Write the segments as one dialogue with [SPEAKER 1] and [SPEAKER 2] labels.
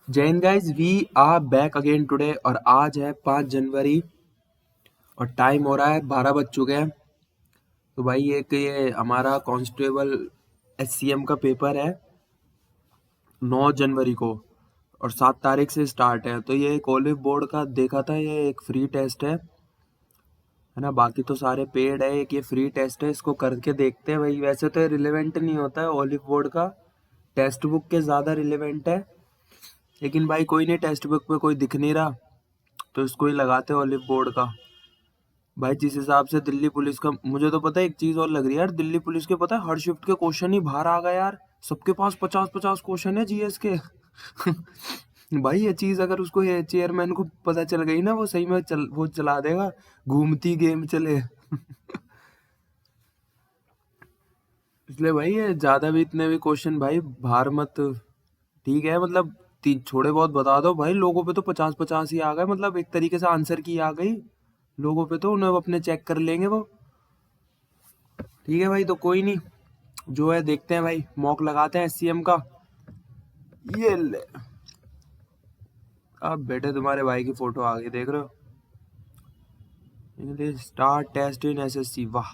[SPEAKER 1] Jain guys we are back again today और आज है 5 जनवरी और टाइम हो रहा है 12 बज चुके हैं। तो भाई एक ये हमारा कांस्टेबल एससीएम का पेपर है 9 जनवरी को और 7 तारीख से स्टार्ट है। तो ये एक ओलिव बोर्ड का देखा था, ये एक फ्री टेस्ट है ना। बाकी तो सारे पेड है, एक ये फ्री टेस्ट है, इसको करके देखते हैं भाई। वैसे तो ये रिलेवेंट नहीं होता है ओलिव बोर्ड का, टेक्स्ट बुक के ज़्यादा रिलेवेंट है। लेकिन भाई कोई नहीं, टेक्स्ट बुक पे कोई दिख नहीं रहा तो इसको ही लगाते हैं ओलिव बोर्ड का। भाई जिस हिसाब से दिल्ली पुलिस का, मुझे तो पता है एक चीज और लग रही है यार, दिल्ली पुलिस के पता है हर शिफ्ट के क्वेश्चन ही बाहर आ गए यार। सबके पास 50-50 क्वेश्चन है जीएस के। भाई ये चीज अगर उसको, ये चेयरमैन को पता चल गई ना, वो सही में वो चला देगा, घूमती गेम चले। इसलिए भाई ये ज्यादा भी इतने भी क्वेश्चन भाई बाहर मत। ठीक है मतलब तीन छोड़े बहुत बता दो भाई, लोगों पे तो 50-50 ही आ गए, मतलब एक तरीके से आंसर की आ गई लोगों पे, तो उन्हें अपने चेक कर लेंगे वो। ठीक है भाई, तो कोई नहीं, जो है देखते हैं भाई, मॉक लगाते हैं एससीएम का। ये ले, अब बेटे तुम्हारे भाई की फोटो आ गई, देख रहे हो। English star test in SSC, वाह।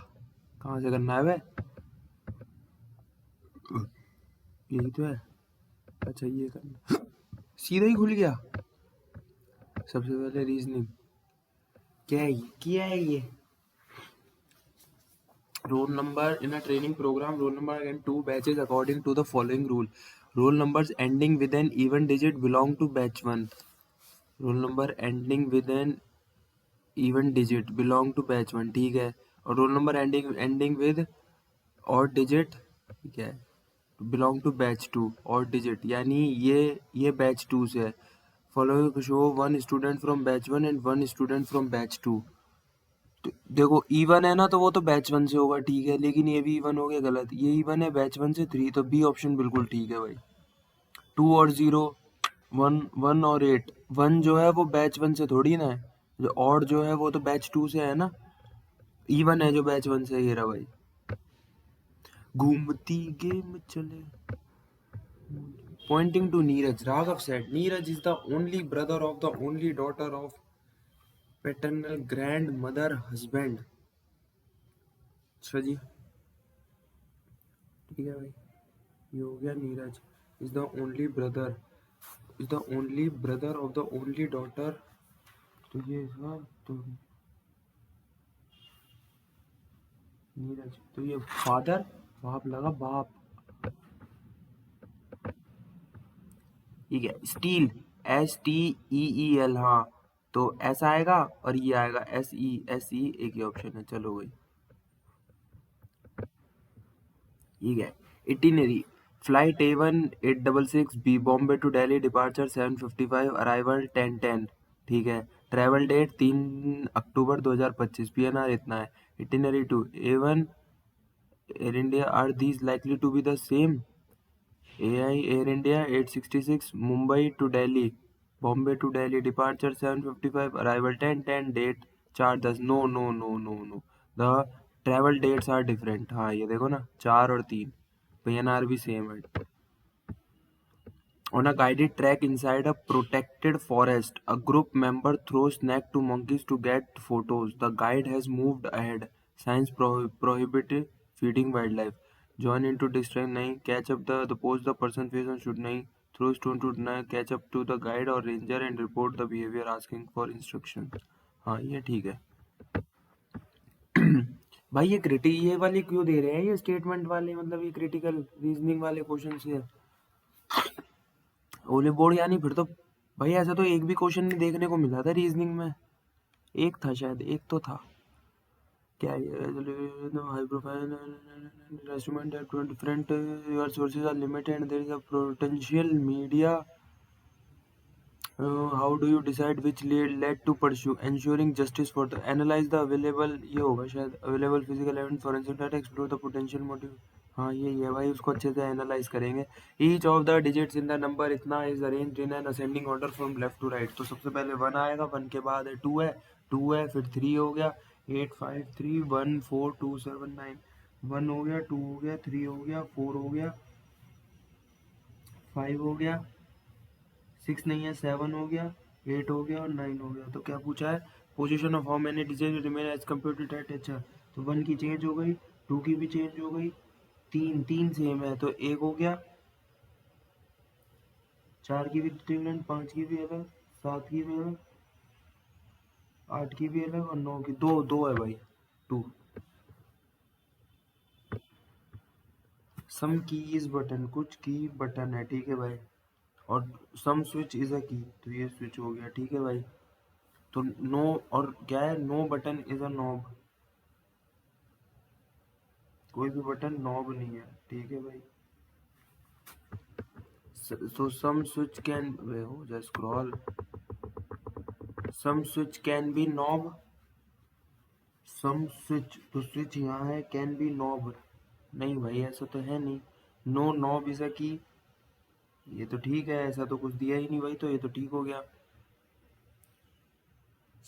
[SPEAKER 1] कहाँ से करना है बे? यही तो है। अच्छा ये करना, सीधा ही खुल गया। सबसे पहले रीजनिंग क्या है ये? Roll number in a training program, roll number and two batches according to the following rule. Roll numbers ending with an even digit belong to batch 1. Roll number ending with an even digit belong to batch 1, ठीक है। और roll number ending with odd digit, ठीक है, belong to batch 2, odd digit, यानी ये batch 2 से है। Following show one student from batch 1 and one student from batch 2। देखो इवन है ना, तो वो तो बैच 1 से होगा, ठीक है, लेकिन ये भी इवन हो गया गलत, ये इवन है बैच 1 से 3, तो बी ऑप्शन बिल्कुल ठीक है भाई। 2 और 0, 1 1 और 8, 1 जो है वो बैच 1 से थोड़ी ना है, जो और जो है वो तो बैच 2 से है ना। इवन है जो बैच 1 से, ये रहा भाई। घूमती गेम चले। Pointing to Neeraj, Raghav said, Neeraj is the only brother of the only daughter of paternal grandmother husband। अच्छा जी, ठीक है भाई, ये हो गया। Neeraj is the only brother, is the only brother of the only daughter, तो ये था। तो नीरज, तो ये फादर, बाप लगा बाप, ठीक है। स्टील, STEEL, हाँ, तो ऐसा आएगा और ये आएगा SE, एक ही ऑप्शन है, चलो भाई, ठीक है। Itinerary, flight A1 866 B Bombay to Delhi, departure 7:55, arrival 10:10, ठीक है। ट्रैवल डेट 3 अक्टूबर 2025, PNR इतना है। Itinerary two A1 Air India, are these likely to be the same? AI Air India 866 Mumbai to Delhi, Bombay to Delhi, departure 7:55, arrival 10:10, date 4/10। No no no no no, the travel dates are different. हाँ ये देखो ना, 4 और 3, PNR भी same है। On a guided trek inside a protected forest, a group member throws snack to monkeys to get photos. The guide has moved ahead. Science prohibited feeding wildlife. Join into distract nahi. Catch up the pose the person face on should nahi. Throw stone to nahi. Catch up to the guide or ranger and report the behavior asking for instruction. हाँ ये ठीक है। भाई ये वाली क्यों दे रहे हैं, ये स्टेटमेंट वाले, मतलब ये क्रिटिकल रीजनिंग वाले क्वेश्चन से। ओले बोर्ड यानी फिर तो भाई ऐसा तो एक भी क्वेश्चन नहीं देखने को मिला था रीजनिंग में। एक था शायद, एक तो था। क्या ये high profile instrument different, your sources are limited, there is a potential media, how do you decide which lead to pursue, ensuring justice for the, analyze the available, ये होगा शायद, available physical evidence, forensic data, explore the potential motive। हाँ ये है भाई, उसको अच्छे से एनालाइज करेंगे। Each of the digits in the number इतना is arranged in an ascending order from left to right. तो सबसे पहले 1 आएगा, 1 के बाद है 2 है, 2 है, फिर 3 हो गया, 8 5 3 1 4 2 7 9, 1 हो गया, 2 हो गया, 3 हो गया, 4 हो गया, 5 हो गया, 6 नहीं है, 7 हो गया, 8 हो गया और 9 हो गया। तो क्या पूछा है, position of how many digit remain as compare to that. अच्छा, तो 1 की चेंज हो गई, 2 की भी चेंज हो गई, 3 सेम है तो 1 हो गया, 4 की भी डिफरेंट, 5 की भी अलग, 7 की भी अलग, 8 की भी अलग और 9 की, दो दो है भाई, 2। सम की इज बटन, कुछ की बटन है, ठीक है भाई। और सम स्विच इज अ की, तो ये स्विच हो गया, ठीक है भाई। तो नो, और क्या है, no button is a knob, कोई भी बटन नॉब नहीं है, ठीक है भाई। So some switch can, oh, just scroll. Some switch can be knob. Some switch, तो switch यहाँ है, can be knob, नहीं भाई ऐसा तो है नहीं। No knob is a key, ये तो ठीक है, ऐसा तो कुछ दिया ही नहीं भाई, तो ये तो ठीक हो गया।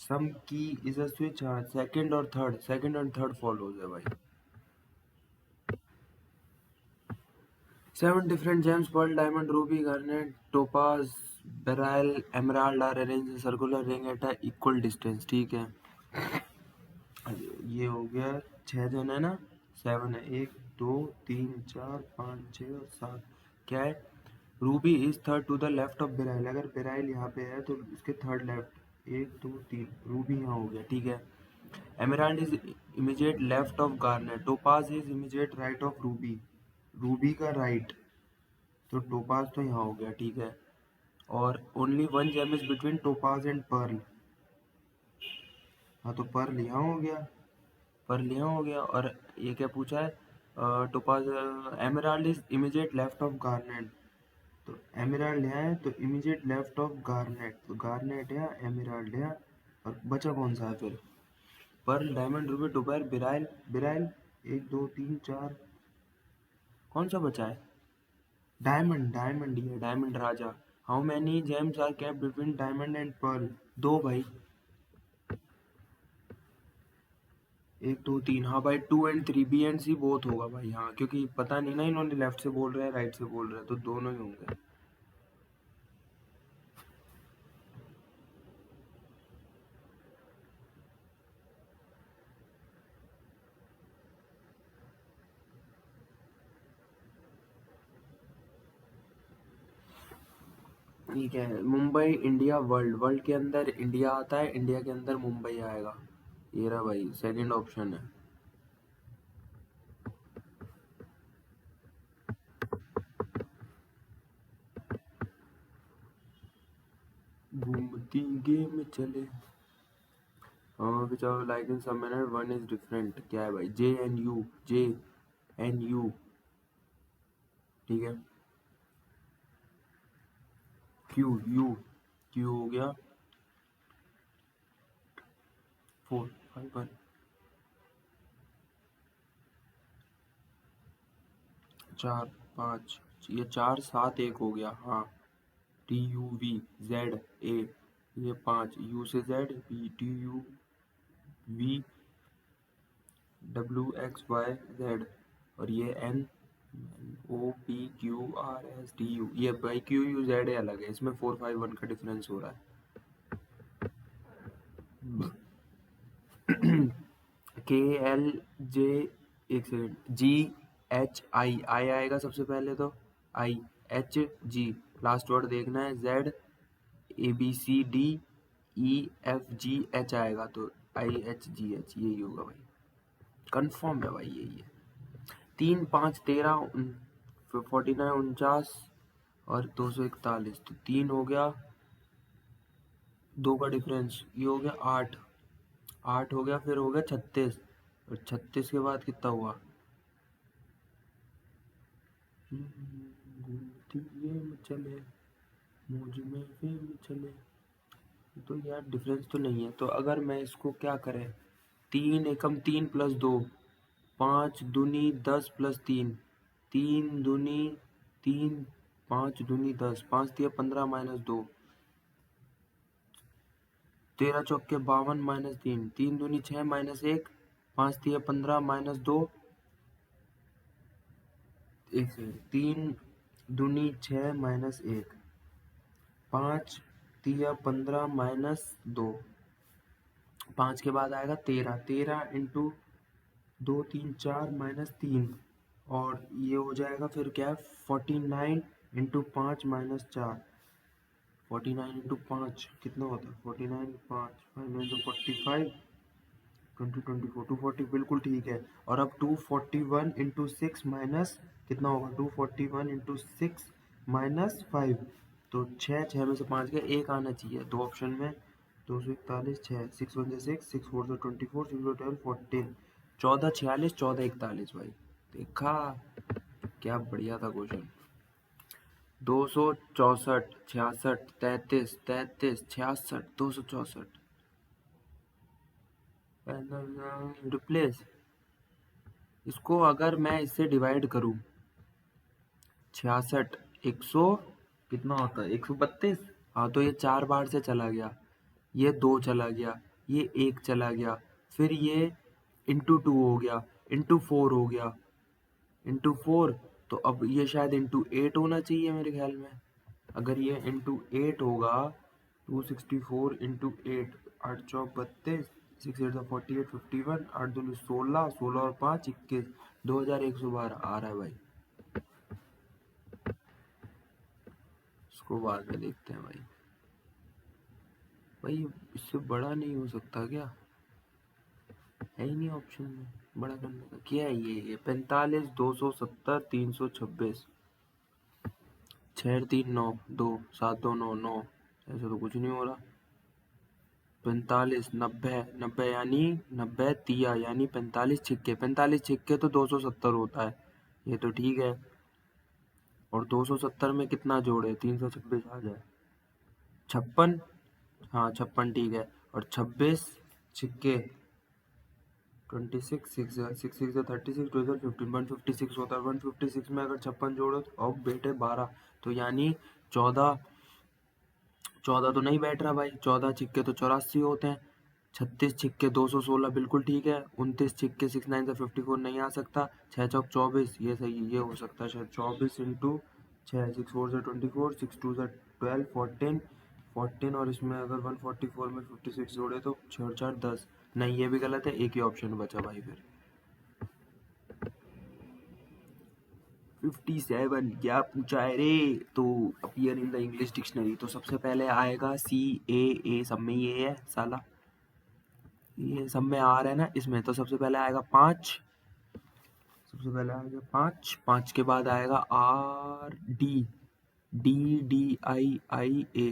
[SPEAKER 1] Some key is a switch, हाँ, सेकंड और थर्ड फॉलोज है भाई। 7 different gems, pearl, diamond, ruby, garnet, topaz, beryl, emerald are arranged in a circular ring at a equal distance, ठीक है। ये हो गया, 6 जन है ना, 7 है, 1 2 3 4 5 6 और 7। क्या है, Ruby is third to the left of Beryl, Beryl बेराइल यहाँ पे है तो इसके थर्ड लेफ्ट, 1 2 3, रूबी यहाँ हो गया, ठीक है। Emerald is immediate left of garnet, topaz is immediate right of ruby, ruby का राइट, तो टोपाज तो यहाँ हो गया, ठीक है। और only one gem is between topaz and pearl, हाँ तो पर्ल यहाँ हो गया, पर्ल यहाँ हो गया। और ये क्या पूछा है, topaz, emerald is immediate left of garnet, तो एमराल्ड यहाँ है तो इमीडिएट लेफ्ट ऑफ गार्नेट, तो गार्नेट यहाँ, एमराल्ड यहाँ, और बचा कौन सा है फिर, pearl, diamond, ruby, topaz, beryl, beryl 1 2 3 4, कौन सा बचा है, डायमंड, डायमंड, ये डायमंड राजा। How many gems are kept between diamond and pearl, 2 भाई, 1 2 3, हाँ भाई, 2 and 3, B and C both होगा भाई, हाँ, क्योंकि पता नहीं ना इन्होंने लेफ्ट से बोल रहे हैं राइट से बोल रहे हैं, तो दोनों ही होंगे। ठीक है, मुंबई, इंडिया, वर्ल्ड, वर्ल्ड के अंदर इंडिया आता है, इंडिया के अंदर मुंबई आएगा, ये रहा भाई, सेकंड ऑप्शन है। घूमती गेम चले, which are like in some manner, one is different, क्या है भाई, J N U, J N U, ठीक है। क्यू यू, क्यू हो गया, 4 5 1, 4 5, ये 4 7 1 हो गया, हाँ। T U V, Z A, ये 5, यू से Z, B T U V, W X Y Z, और ये N O P Q R S T U, ये भाई क्यू यू जेड अलग है, इसमें 4 5 1 का डिफरेंस हो रहा है। के एल जे, एक सेकेंड, जी एच आई, आई आएगा सबसे पहले, तो I, H G, last word देखना है, Z A B C D E F G H आएगा, तो आई एच जी एच, यही होगा भाई, कंफर्म है भाई, यही है। 3 5 13, 49 49 और 241, तो 3 हो गया, 2 का डिफरेंस, ये हो गया 8, 8 हो गया, फिर हो गया 36, और 36 के बाद कितना हुआ, घूमती गेम चले, मौज में फेम चले, तो यार डिफरेंस तो नहीं है, तो अगर मैं इसको क्या करें, 3 एकम 3 प्लस 2, 5 दूनी 10 प्लस 3, 3 दूनी 3, 5 दूनी 10, 5 दिया 15 माइनस 2, 13 चौके 52 माइनस 3, 3 दूनी 6 माइनस 1, 5 दिया 15 माइनस 2, एक सेकंड, 3 दूनी 6 माइनस 1, 5 तिया 15 माइनस 2, 5 के बाद आएगा 13, 13 इंटू 2 3 4 माइनस 3, और ये हो जाएगा फिर क्या है 49 इंटू 5 माइनस 4, 49 इंटू 5 कितना होता है 49 5 5 9 तो 45 20 24 240 बिल्कुल ठीक है। और अब 241 इंटू 6 माइनस कितना होगा 241 इंटू 6 माइनस 5, तो 6 में से 5 गया, एक आना चाहिए दो ऑप्शन में, 241 6 6 1 से 6 6 4 से 24 6 12 14 14 46 14 41 भाई, देखा क्या बढ़िया था क्वेश्चन। 264 66 33 33 66 264 रिप्लेस, इसको अगर मैं इससे डिवाइड करूं 66 100 कितना होता है 132, हाँ तो ये 4 बार से चला गया, ये 2 चला गया, ये 1 चला गया, फिर ये इंटू 2 हो गया, इंटू 4 हो गया, इंटू 4, तो अब ये शायद इंटू 8 होना चाहिए मेरे ख्याल में। अगर ये इंटू 8 होगा 264 इंटू 8 8 चौक 32 6 8 48 51 8 2 16 16 और 5 21 2112 आ रहा है भाई, इसको बाद में देखते हैं भाई। भाई इससे बड़ा नहीं हो सकता क्या, है ही नहीं ऑप्शन में बड़ा करने का, क्या है ये 45 270 326 6 3 9 2 7 2 9 9, ऐसा तो कुछ नहीं हो रहा। 45 90 90 यानी 90 तिया यानी 45 छिक्के, 45 छिक्के तो 270 होता है, ये तो ठीक है। और 270 में कितना जोड़े 326 आ जाए 56, हाँ 56 ठीक है। और 26 छिक्के 26 6 6 6 36 2 15 156 होता है, 156 में अगर 56 जोड़ो तो अब बेटे 12, तो यानी 14 14 तो नहीं बैठ रहा भाई, 14 छिक्के तो 84 होते हैं, 36 छिक्के 216 बिल्कुल ठीक है, 29 छिक्के 6 9 से 54 नहीं आ सकता, 6 चौक 24 ये सही, ये हो सकता है शायद 24 इंटू 6 6 4 से 24 6 2 से 12 14 14, और इसमें अगर 144 में 56 जोड़े तो 6 और 4 10, नहीं ये भी गलत है, एक ही ऑप्शन बचा भाई फिर। 57 क्या पूछा है रे, तो appear in the English dictionary, तो सबसे पहले आएगा CAA, सब में ये है साला, ये सब में आ रहा है ना इसमें, तो सबसे पहले आएगा 5, सबसे पहले आएगा 5, 5 के बाद आएगा RDDIIA,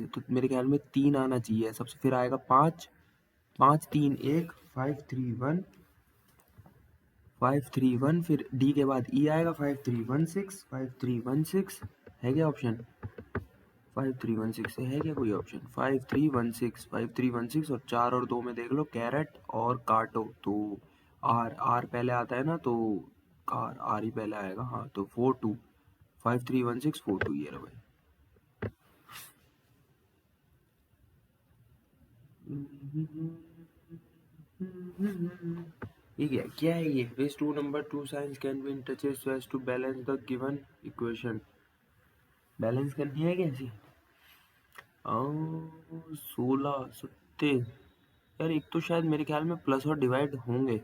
[SPEAKER 1] तो मेरे ख्याल में 3 आना चाहिए सबसे, फिर आएगा 5 5 3 1 5 3 1 5 3 1, फिर D के बाद E आएगा 5 3 1 6 5 3 1 6, है क्या ऑप्शन 5 3 1 6 से, है क्या कोई ऑप्शन 5 3 1 6 5 3 1 6, और 4 और 2 में देख लो कैरेट और काटो, तो R पहले आता है ना, तो कार R ही पहले आएगा, हाँ तो 4 2 5 3 1 6 4 2, ये रहा भाई। ये क्या है ये, raise two number two signs can be interchanged so as to balance the given equation, balance करनी है कैसी 16 सत्ते, यार एक तो शायद मेरे ख्याल में प्लस और डिवाइड होंगे,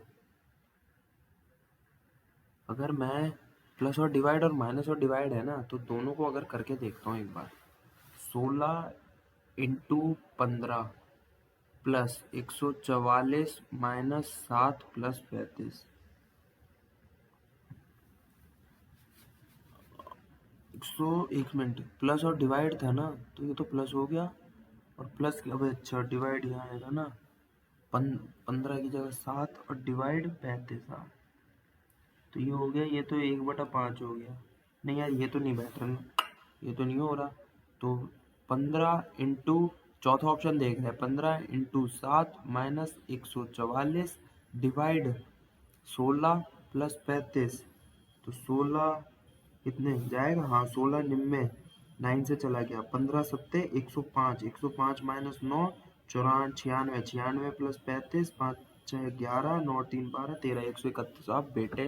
[SPEAKER 1] अगर मैं प्लस और डिवाइड और माइनस और डिवाइड है ना, तो दोनों को अगर करके देखता हूँ एक बार, 16 into 15 plus 144 minus 7 plus 35, 101 minute, plus और डिवाइड था ना, तो ये तो प्लस हो गया, और प्लस के अब अच्छा डिवाइड यहाँ आएगा ना, 15 की जगह 7 और डिवाइड 35, हाँ तो ये हो गया, ये तो 1/5 हो गया, नहीं यार ये तो नहीं बैठ रहा ना, ये तो नहीं हो रहा, तो 15 इंटू, चौथा ऑप्शन देख रहे हैं 15 इंटू 7 माइनस 144 डिवाइड 16 प्लस 35, तो 16 कितने जाएगा, हाँ 16 निन्यानवे 9 से चला गया, 15 सत्ते 105 105 माइनस 9 96 96 प्लस 35 5 6 11 9 3 12 13 131, आप बेटे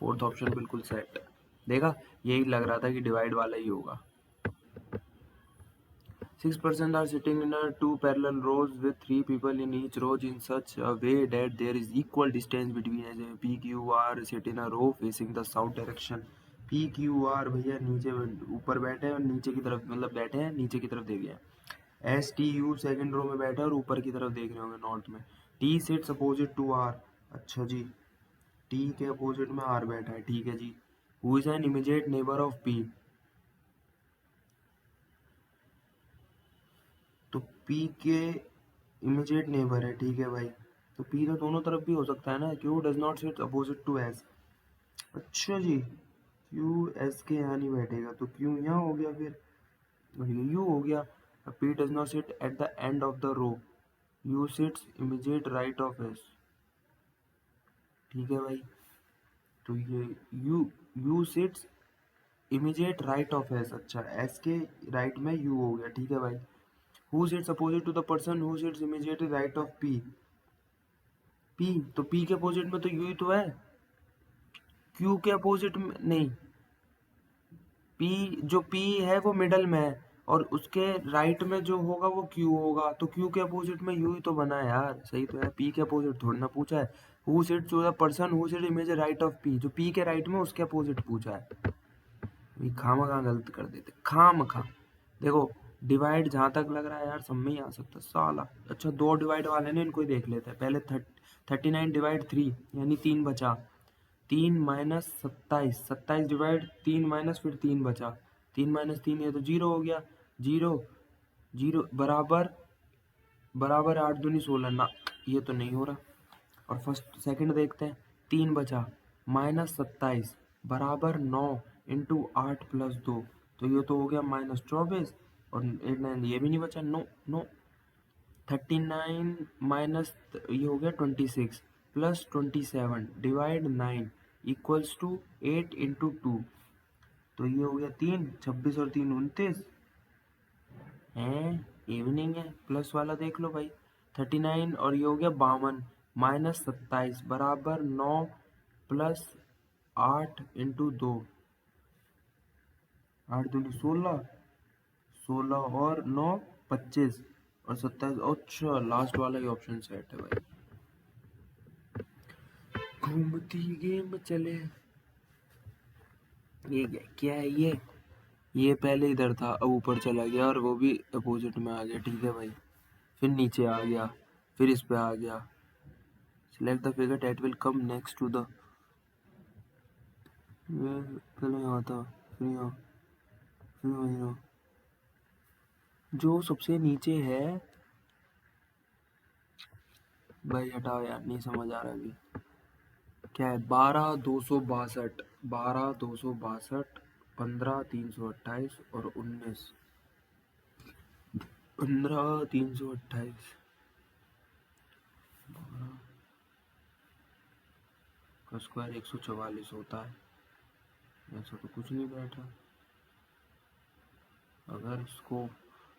[SPEAKER 1] फोर्थ ऑप्शन बिल्कुल सेट, देखा यही लग रहा था कि डिवाइड वाला ही होगा। 6% are sitting in two parallel rows with 3 people in each row in such a way that there is equal distance between as P Q R sit in a row facing the south direction. P Q R भैया नीचे ऊपर बैठे हैं और नीचे की तरफ मतलब बैठे हैं नीचे की तरफ देखे हैं. S T U second row में बैठे हैं और ऊपर की तरफ देख रहे होंगे नॉर्थ में. T sits opposite to R. अच्छा जी, T के अपोजिट में R बैठा है, ठीक है जी. Who is an immediate neighbor of P? तो P के इमीडिएट नेबर है, ठीक है भाई. तो P तो दोनों तरफ भी हो सकता है ना. Q does not sit opposite to S. अच्छा जी, Q S के यहाँ नहीं बैठेगा तो Q यहाँ हो गया, फिर U हो गया. P does not sit at the end of the row. U sits immediate right of S. ठीक है भाई, तो ये U sits immediate right of S. अच्छा, S के राइट में U हो गया, ठीक है भाई. Who sits opposite to the person who sits immediately right of P? P तो P के अपोजिट में तो U ही तो है. Q के अपोजिट में नहीं, P जो P है वो मिडल में है और उसके राइट में जो होगा वो Q होगा. तो Q के अपोजिट में U ही तो बना है यार, सही तो है. P के अपोजिट थोड़ी ना पूछा है. Who sits to the person who sits immediately right of P? जो P के राइट में उसके अपोजिट पूछा है. खामखा गलत कर देते, खामखा. देखो डिवाइड जहाँ तक लग रहा है यार सब में ही आ सकता है साला. अच्छा, दो डिवाइड वाले ने इनको ही देख लेते हैं पहले. 39 डिवाइड 3 यानी 3 बचा. 3 माइनस 27, 27 डिवाइड 3 माइनस फिर 3 बचा. 3 माइनस 3 ये तो 0 हो गया. 0 0 बराबर बराबर 8 दूनी 16 ना, ये तो नहीं हो रहा. और फर्स्ट सेकंड देखते हैं. 3 बचा माइनस 27 बराबर 9 इंटू 8 प्लस 2, तो ये तो हो गया माइनस 24. और 8 9 ये भी नहीं बचा. No no. 39 माइनस ये हो गया 26 plus 27 divide 9 equals to 8 into 2, तो ये हो गया 3. 26 और 3 29 हैं, ये भी नहीं है. प्लस वाला देख लो भाई. 39 और ये हो गया 52 माइनस 27 बराबर 9 प्लस 8 इंटू 2, 8 दूनी 16, 16 और 9 25 और 27. अच्छा, लास्ट वाला ही ऑप्शन सेट है भाई. घूमती गेम चले. ये क्या है ये पहले इधर था अब ऊपर चला गया और वो भी अपोजिट में आ गया, ठीक है भाई. फिर नीचे आ गया, फिर इस पे आ गया. Select the figure that will come next to the. पहले यहाँ था, फिर यहाँ, फिर यहाँ. जो सबसे नीचे है भाई हटाओ यार, नहीं समझ आ रहा अभी. क्या है? 12,262, 12,262, 15,328 और 19, 15,328. का स्क्वायर 144 होता है. ऐसा तो कुछ नहीं बैठा. अगर इसको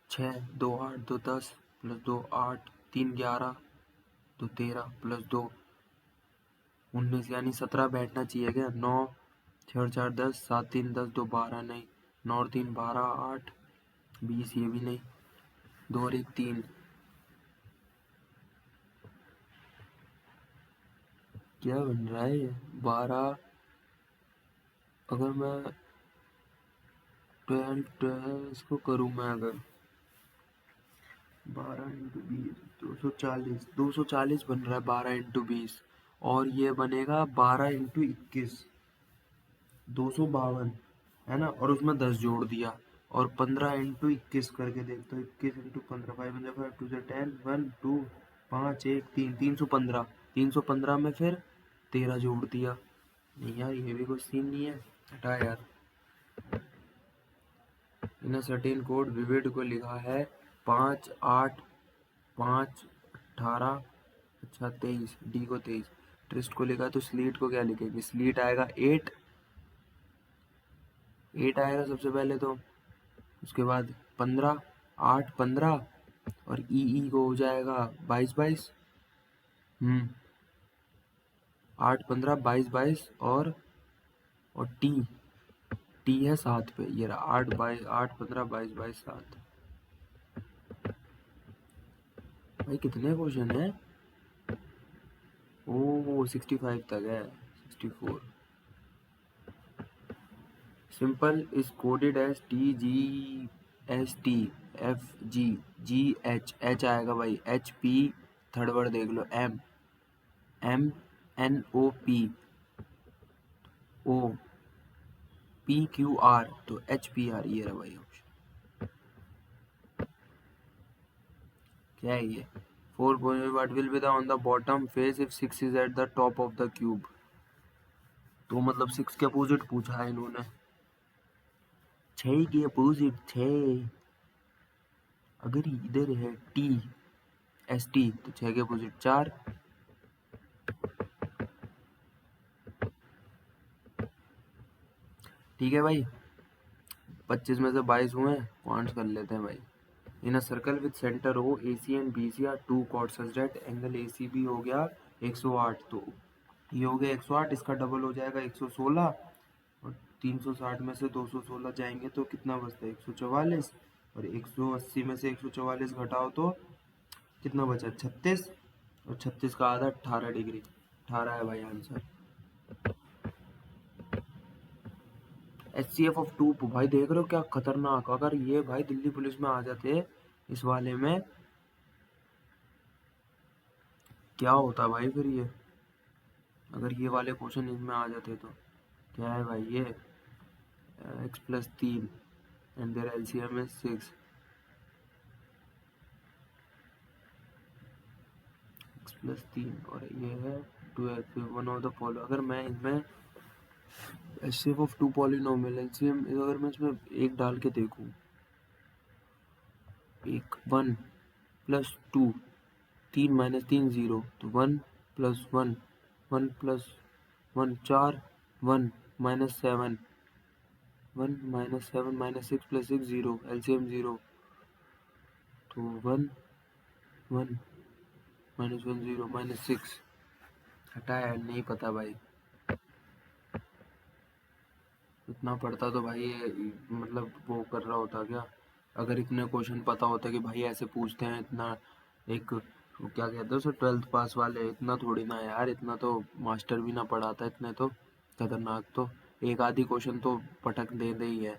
[SPEAKER 1] 6 2 8 2 10 प्लस 2 8 3 11 2 13 प्लस 2 19 यानी 17 बैठना चाहिए क्या? 9 6 4 10 7 3 10 2 12 नहीं. 9 और 3 12 8 20 ये भी नहीं. 2 और 1 3. क्या बन रहा है? 12. अगर मैं 12 इसको करूँ मैं अगर 12 इंटू 20 240, 240 बन रहा है 12 इंटू 20. और ये बनेगा 12 इंटू 21, 252 है ना. और उसमें 10 जोड़ दिया और 15 इंटू 21 करके देखते हो. 21 इंटू 15 5 2 10 1 2 5 1 3 315. 315 में फिर 13 जोड़ दिया. नहीं यार, ये भी कोई सीन नहीं है. हटा यार. इन सर्टेन कोड विविड को लिखा है 5 8 5 18. अच्छा 23, डी को 23. ट्रिस्ट को लिखा तो स्लीट को क्या लिखेंगे? स्लीट आएगा 8 आएगा सबसे पहले तो. उसके बाद 15 8 15 और ई को हो जाएगा 22 22. 8 15 22 22 और टी है 7 पे. ये रहा 8 22 8 15 22 22 7. भाई कितने क्वेश्चन है? ओ 65 तक है, 64। Simple is coded as TGSTFG H आएगा भाई, HP थर्ड वर्ड देख लो, MNOPOPQR, तो HPR ये रहा भाई ऑप्शन। क्या है ये? 4 what will be the on the bottom face if 6 is at the top of the cube? तो मतलब 6 के अपोजिट पूछा है इन्होंने, 6 के अपोजिट 6। अगर इधर है TST तो 6 के अपोजिट 4। ठीक है भाई, 25 में से 22 हुए, पॉइंट्स कर लेते हैं भाई। In a circle with centre O AC and BC are 2 chords such that angle ACB हो गया 108, तो ये हो गया 108, इसका डबल हो जाएगा 116, और 360 में से 216 जाएंगे तो कितना बचता है 144, और 180 में से 144 घटाओ तो कितना बचा 36, और 36 का आधा 18 डिग्री, 18 है भाई आंसर। HCF ऑफ 2 भाई देख रहे हो क्या खतरनाक, अगर ये भाई दिल्ली पुलिस में आ जाते इस वाले में क्या होता भाई फिर ये, अगर ये वाले क्वेश्चन इनमें आ जाते तो। क्या है भाई ये, x plus 3 and their LCM is 6, x plus 3 और ये है 12, वन ऑफ द फॉलो। अगर मैं इनमें HCF ऑफ 2 पॉलिनोमियल LCM, अगर मैं इसमें एक डाल के देखूं, एक 1 प्लस 2, 3 माइनस 3 0, तो 1 plus 1, 1 plus 1 4, 1 minus 7, 1 minus 7 minus 6 plus 6 0, LCM 0, तो 1 1 माइनस 1 0 माइनस 6, हटाया नहीं पता भाई, इतना पढ़ता तो भाई मतलब वो कर रहा होता क्या, अगर इतने क्वेश्चन पता होता कि भाई ऐसे पूछते हैं इतना, एक वो क्या कहते हैं उसे 12th पास वाले, इतना थोड़ी ना यार, इतना तो मास्टर भी ना पढ़ाता, इतने तो खतरनाक, तो एक आधी क्वेश्चन तो पटक दे दे ही है।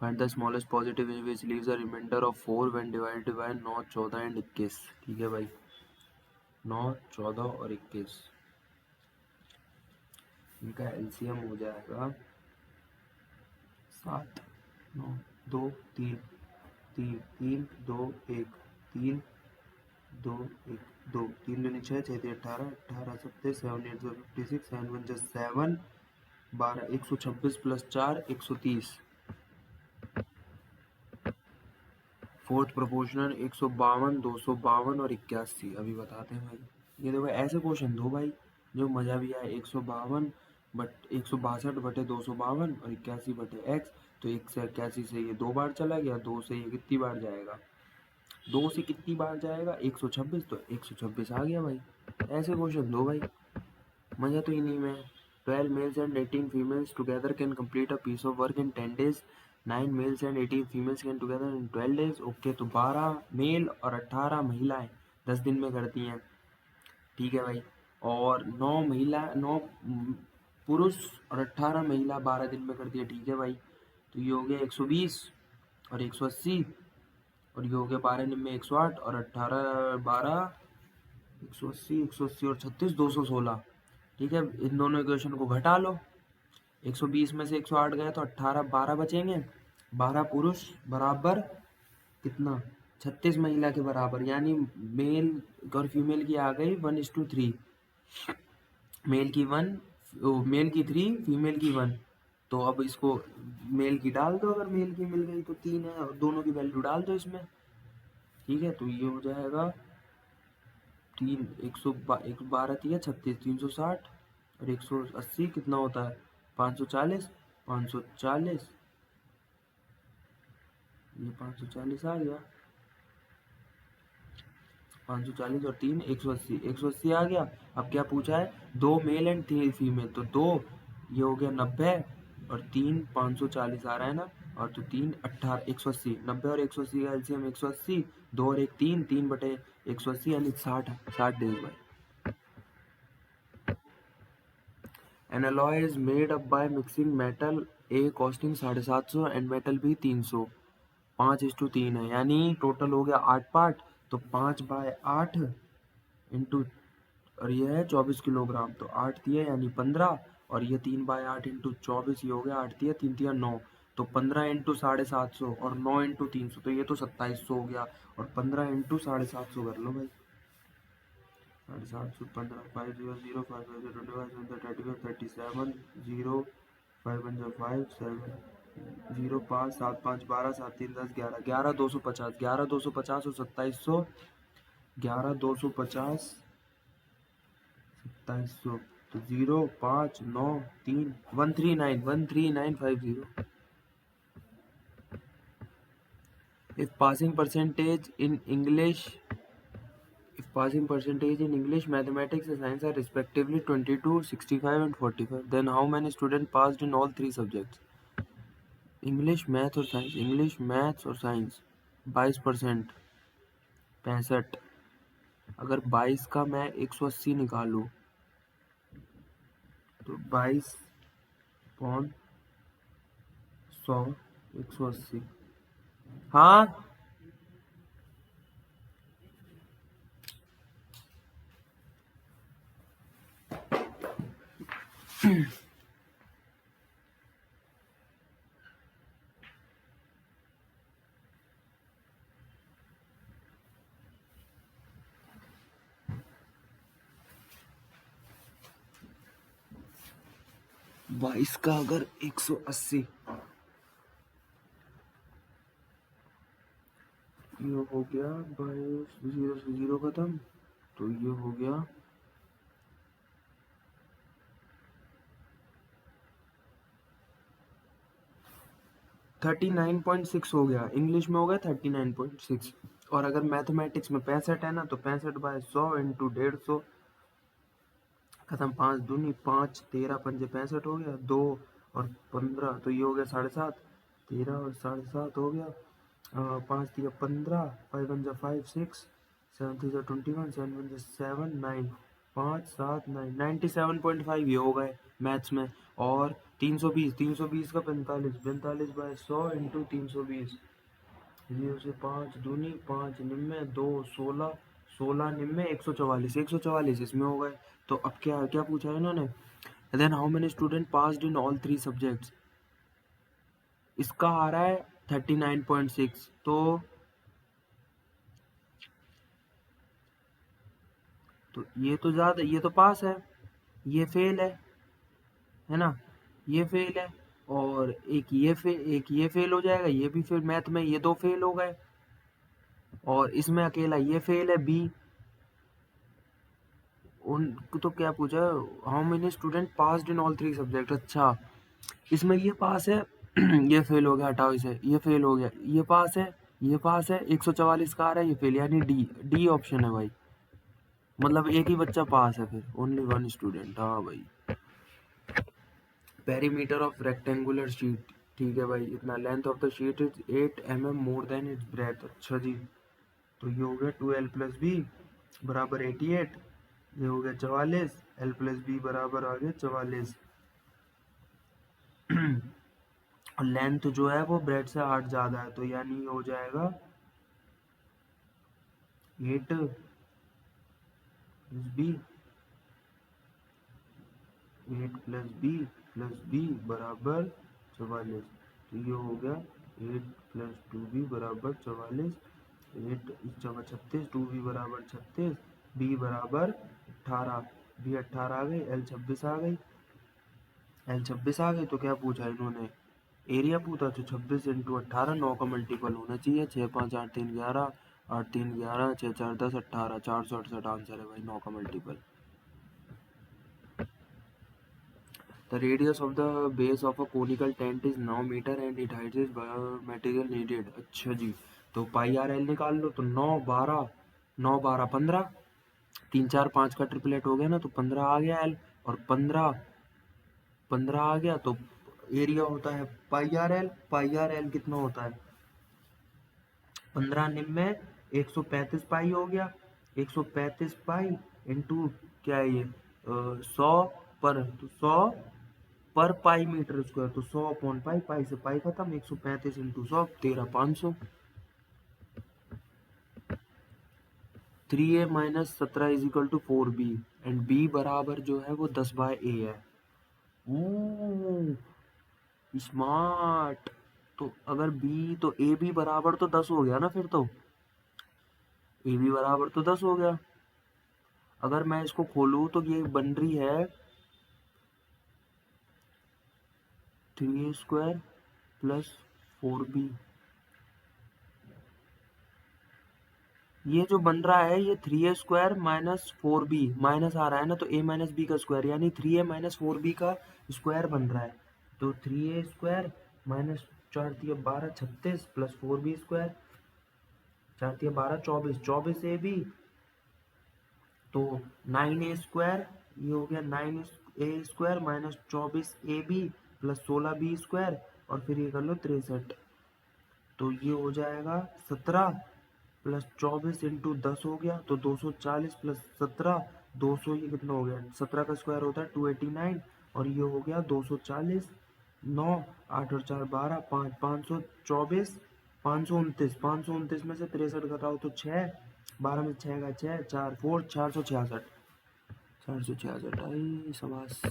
[SPEAKER 1] Find the smallest positive which leaves a remainder of 4 when divided by 9 14 and 21। ठीक है भाई, 9 14 और 21, इनका एलसीएम हो जाएगा 7 9 2 3 3 3 2 1 3 2 1 2 3 दूनी 6 6 3 18 18 7 7 8 56 7 1 7 12 126 प्लस 4 130, फोर्थ प्रोपोर्शनल 152 252 और 81। अभी बताते हैं भाई, ये देखो ऐसे क्वेश्चन दो भाई जो मजा भी आए, 152 बट 162 बटे 252 और 81 बटे x, तो 1 से 81 से ये 2 बार चला गया, 2 से ये कितनी बार जाएगा, 2 से कितनी बार जाएगा 126, तो 126 आ गया भाई। ऐसे क्वेश्चन दो भाई, मजा तो इन्हीं में। 12 males and 18 females together can complete a piece of work in 10 days. 9 males and 18 females can together in 12 days. Okay, तो 12 मेल और 18 महिलाएं 10 दिन में करती हैं। ठीक है भाई, और 9 पुरुष और 18 महिला 12 दिन में करती है। ठीक है भाई, तो ये हो गया 120 और 180, और ये हो गया 12 दिन में 108 और 18 12 180 और 36 216। ठीक है, इन दोनों इक्वेशन को घटा लो, 120 में से 108 गया तो 18 12 बचेंगे, 12 पुरुष बराबर कितना 36 महिला के बराबर, यानी मेल और फीमेल की आ गई 1:3, मेल की 3 फीमेल की 1, तो अब इसको मेल की डाल दो, अगर मेल की मिल गई तो 3 है, और दोनों की वैल्यू डाल दो इसमें। ठीक है, तो ये हो जाएगा 112 3 36 360 और 180 कितना होता है 540, 540 ये 540 आ गया, 540 और 3 180, 180 आ गया। अब क्या पूछा है, 2 मेल एंड 3 फीमेल, तो 2 ये हो गया 90 और 3 540 आ रहा है ना, और तो 3 18 180 90 और 180 का एलसीएम 180 2 और 1 3 3 बटे 180 यानी 60 डेज भाई। An alloy is made up by mixing metal A costing 750 and metal B 300 5:3 है यानी टोटल हो गया 8 पार्ट तो 5/8 इंटू और ये है 24 किलोग्राम तो 8 दिया यानी 15 और ये 3/8 इंटू 24 ये हो गया 8 दिया 3 दिया 9 तो 15 इंटू 750 और 9 इंटू 300 तो ये तो 2700 हो गया और 15 इंटू 750 कर लो भाई 750 15 500 5 25 35 37 0 5 5 7 0 5 7 5 12 7 3 10 11 11 250 11 250 और 2700 11 250 2700 तो 0 5 9 3 139 if passing percentage in English mathematics and science are respectively 22 65 and 45 then how many students passed in all three subjects English math और साइंस 22% 65 अगर 22 का मैं 180 निकालूं तो 22 पॉइंट 100 180 हाँ 22 का अगर 180 ये हो गया 22 0 से 0 खत्म तो ये हो गया 39.6 हो गया इंग्लिश में हो गया 39.6 और अगर मैथमेटिक्स में 65 है ना तो 65/100 इंटू 150 खत्म 5 दूनी 5 13 पंजे 65 हो गया 2 और 15 तो ये हो गया 7.5 13 और 7.5 हो गया 5 दिया 15 5 1 5 6 7 3 21 7 1 7 9 5 7 9 97.5 ये हो गए मैथ्स में और 320 का 45/100 इंटू 320 0 से 5 दूनी 5 निम्मे 2 16 16 निम्मे 144 इसमें हो गए तो अब क्या क्या पूछा है इन्होंने then how many student passed in all 3 subjects इसका आ रहा है 39.6 तो ये तो ज्यादा ये तो पास है ये फेल है ना ये फेल है और एक ये फेल हो जाएगा ये भी फेल मैथ में ये 2 फेल हो गए और इसमें अकेला ये फेल है बी उनको तो क्या पूछा how many student passed in all 3 subject अच्छा इसमें ये पास है ये फेल हो गया हटाओ इसे ये फेल हो गया ये पास है 144 का आ रहा है ये फेल यानी डी ऑप्शन है भाई मतलब एक ही बच्चा पास है फिर ओनली 1 स्टूडेंट हाँ भाई पेरीमीटर ऑफ रेक्टेंगुलर शीट ठीक है भाई इतना length of the sheet is 8 mm more than it's breath अच्छा जी तो ये हो गया 2l + b बराबर 88 ये हो गया 44 l + b बराबर आ गया 44 और लेंथ जो है वो ब्रेड से 8 ज्यादा है तो यानी हो जाएगा 8 + b 8 + b बराबर 44 तो ये हो गया 8 + 2b बराबर 44 8 36 2b बराबर 36 b बराबर 18 b 18 आ गई l 26 आ गई l 26 आ गई तो क्या पूछा इन्होंने एरिया पूछा तो 26 × 18 9 का मल्टीपल होना चाहिए 6 5 8 3 11 8 3 11 6 4 10 18 468 आंसर है भाई 9 का multiple The radius of the base of a conical tent is 9 meter and it height is material needed. अच्छा जी तो पाई आर एल निकाल लो तो 9 12 15 3 4 5 का ट्रिपलेट हो गया ना तो 15 आ गया एल और 15 आ गया तो एरिया होता है पाई आर एल। पाई आर एल कितना होता है 15 निम में 135 पाई हो गया। 135 पाई इंटू क्या है ये 100 पर, तो 100 पर पाई मीटर स्क्वायर, तो 100 अपॉन पाई, पाई से पाई खत्म, 135 into 100 13,500। 3a minus 17 is equal to 4b and b बराबर जो है वो 10 बाय a है। स्मार्ट। तो अगर b तो a b बराबर तो 10 हो गया ना, फिर तो a b बराबर तो 10 हो गया। अगर मैं इसको खोलूं तो ये बन रही है 3a स्क्वायर प्लस 4b। ये जो बन रहा है ये 3a square minus 4b minus आ रहा है ना, तो a माइनस बी का स्क्वायर यानी 3a माइनस 4b का स्क्वायर बन रहा है। तो 3a स्क्वायर माइनस 4 दिया 12 36 प्लस 4b स्क्वायर 4 दिया 12 24 24 ए बी, तो 9a स्क्वायर, ये हो गया 9a square minus 24 a b plus 16b square, और फिर ये कर लो 63, तो ये हो जाएगा 17 प्लस 24 इंटू 10 हो गया, तो 240 प्लस 17 200, ये कितना हो गया 17 का स्क्वायर होता है 289, और ये हो गया 240 9 8 और 4 12 5 524 529 529 में से 63 घटाओ तो 6 12 में 6 का 6 4 4 466 466 आई समास।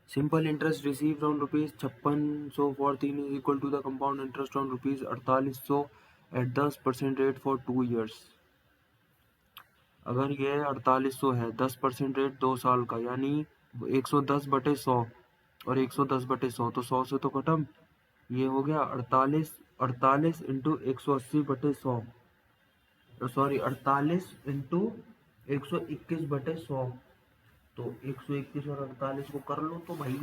[SPEAKER 1] Simple interest received on rupees 5614 is equal to the compound interest on rupees 4800 at 10% rate for 2 years। अगर ये 4800 है 10% रेट 2 साल का, यानी 110/100 और 110/100, तो 100 से तो खत्म, ये हो गया 48 इंटू 180/100, सॉरी 48 इंटू 121/100, तो 121 और 48 को कर लो तो भाई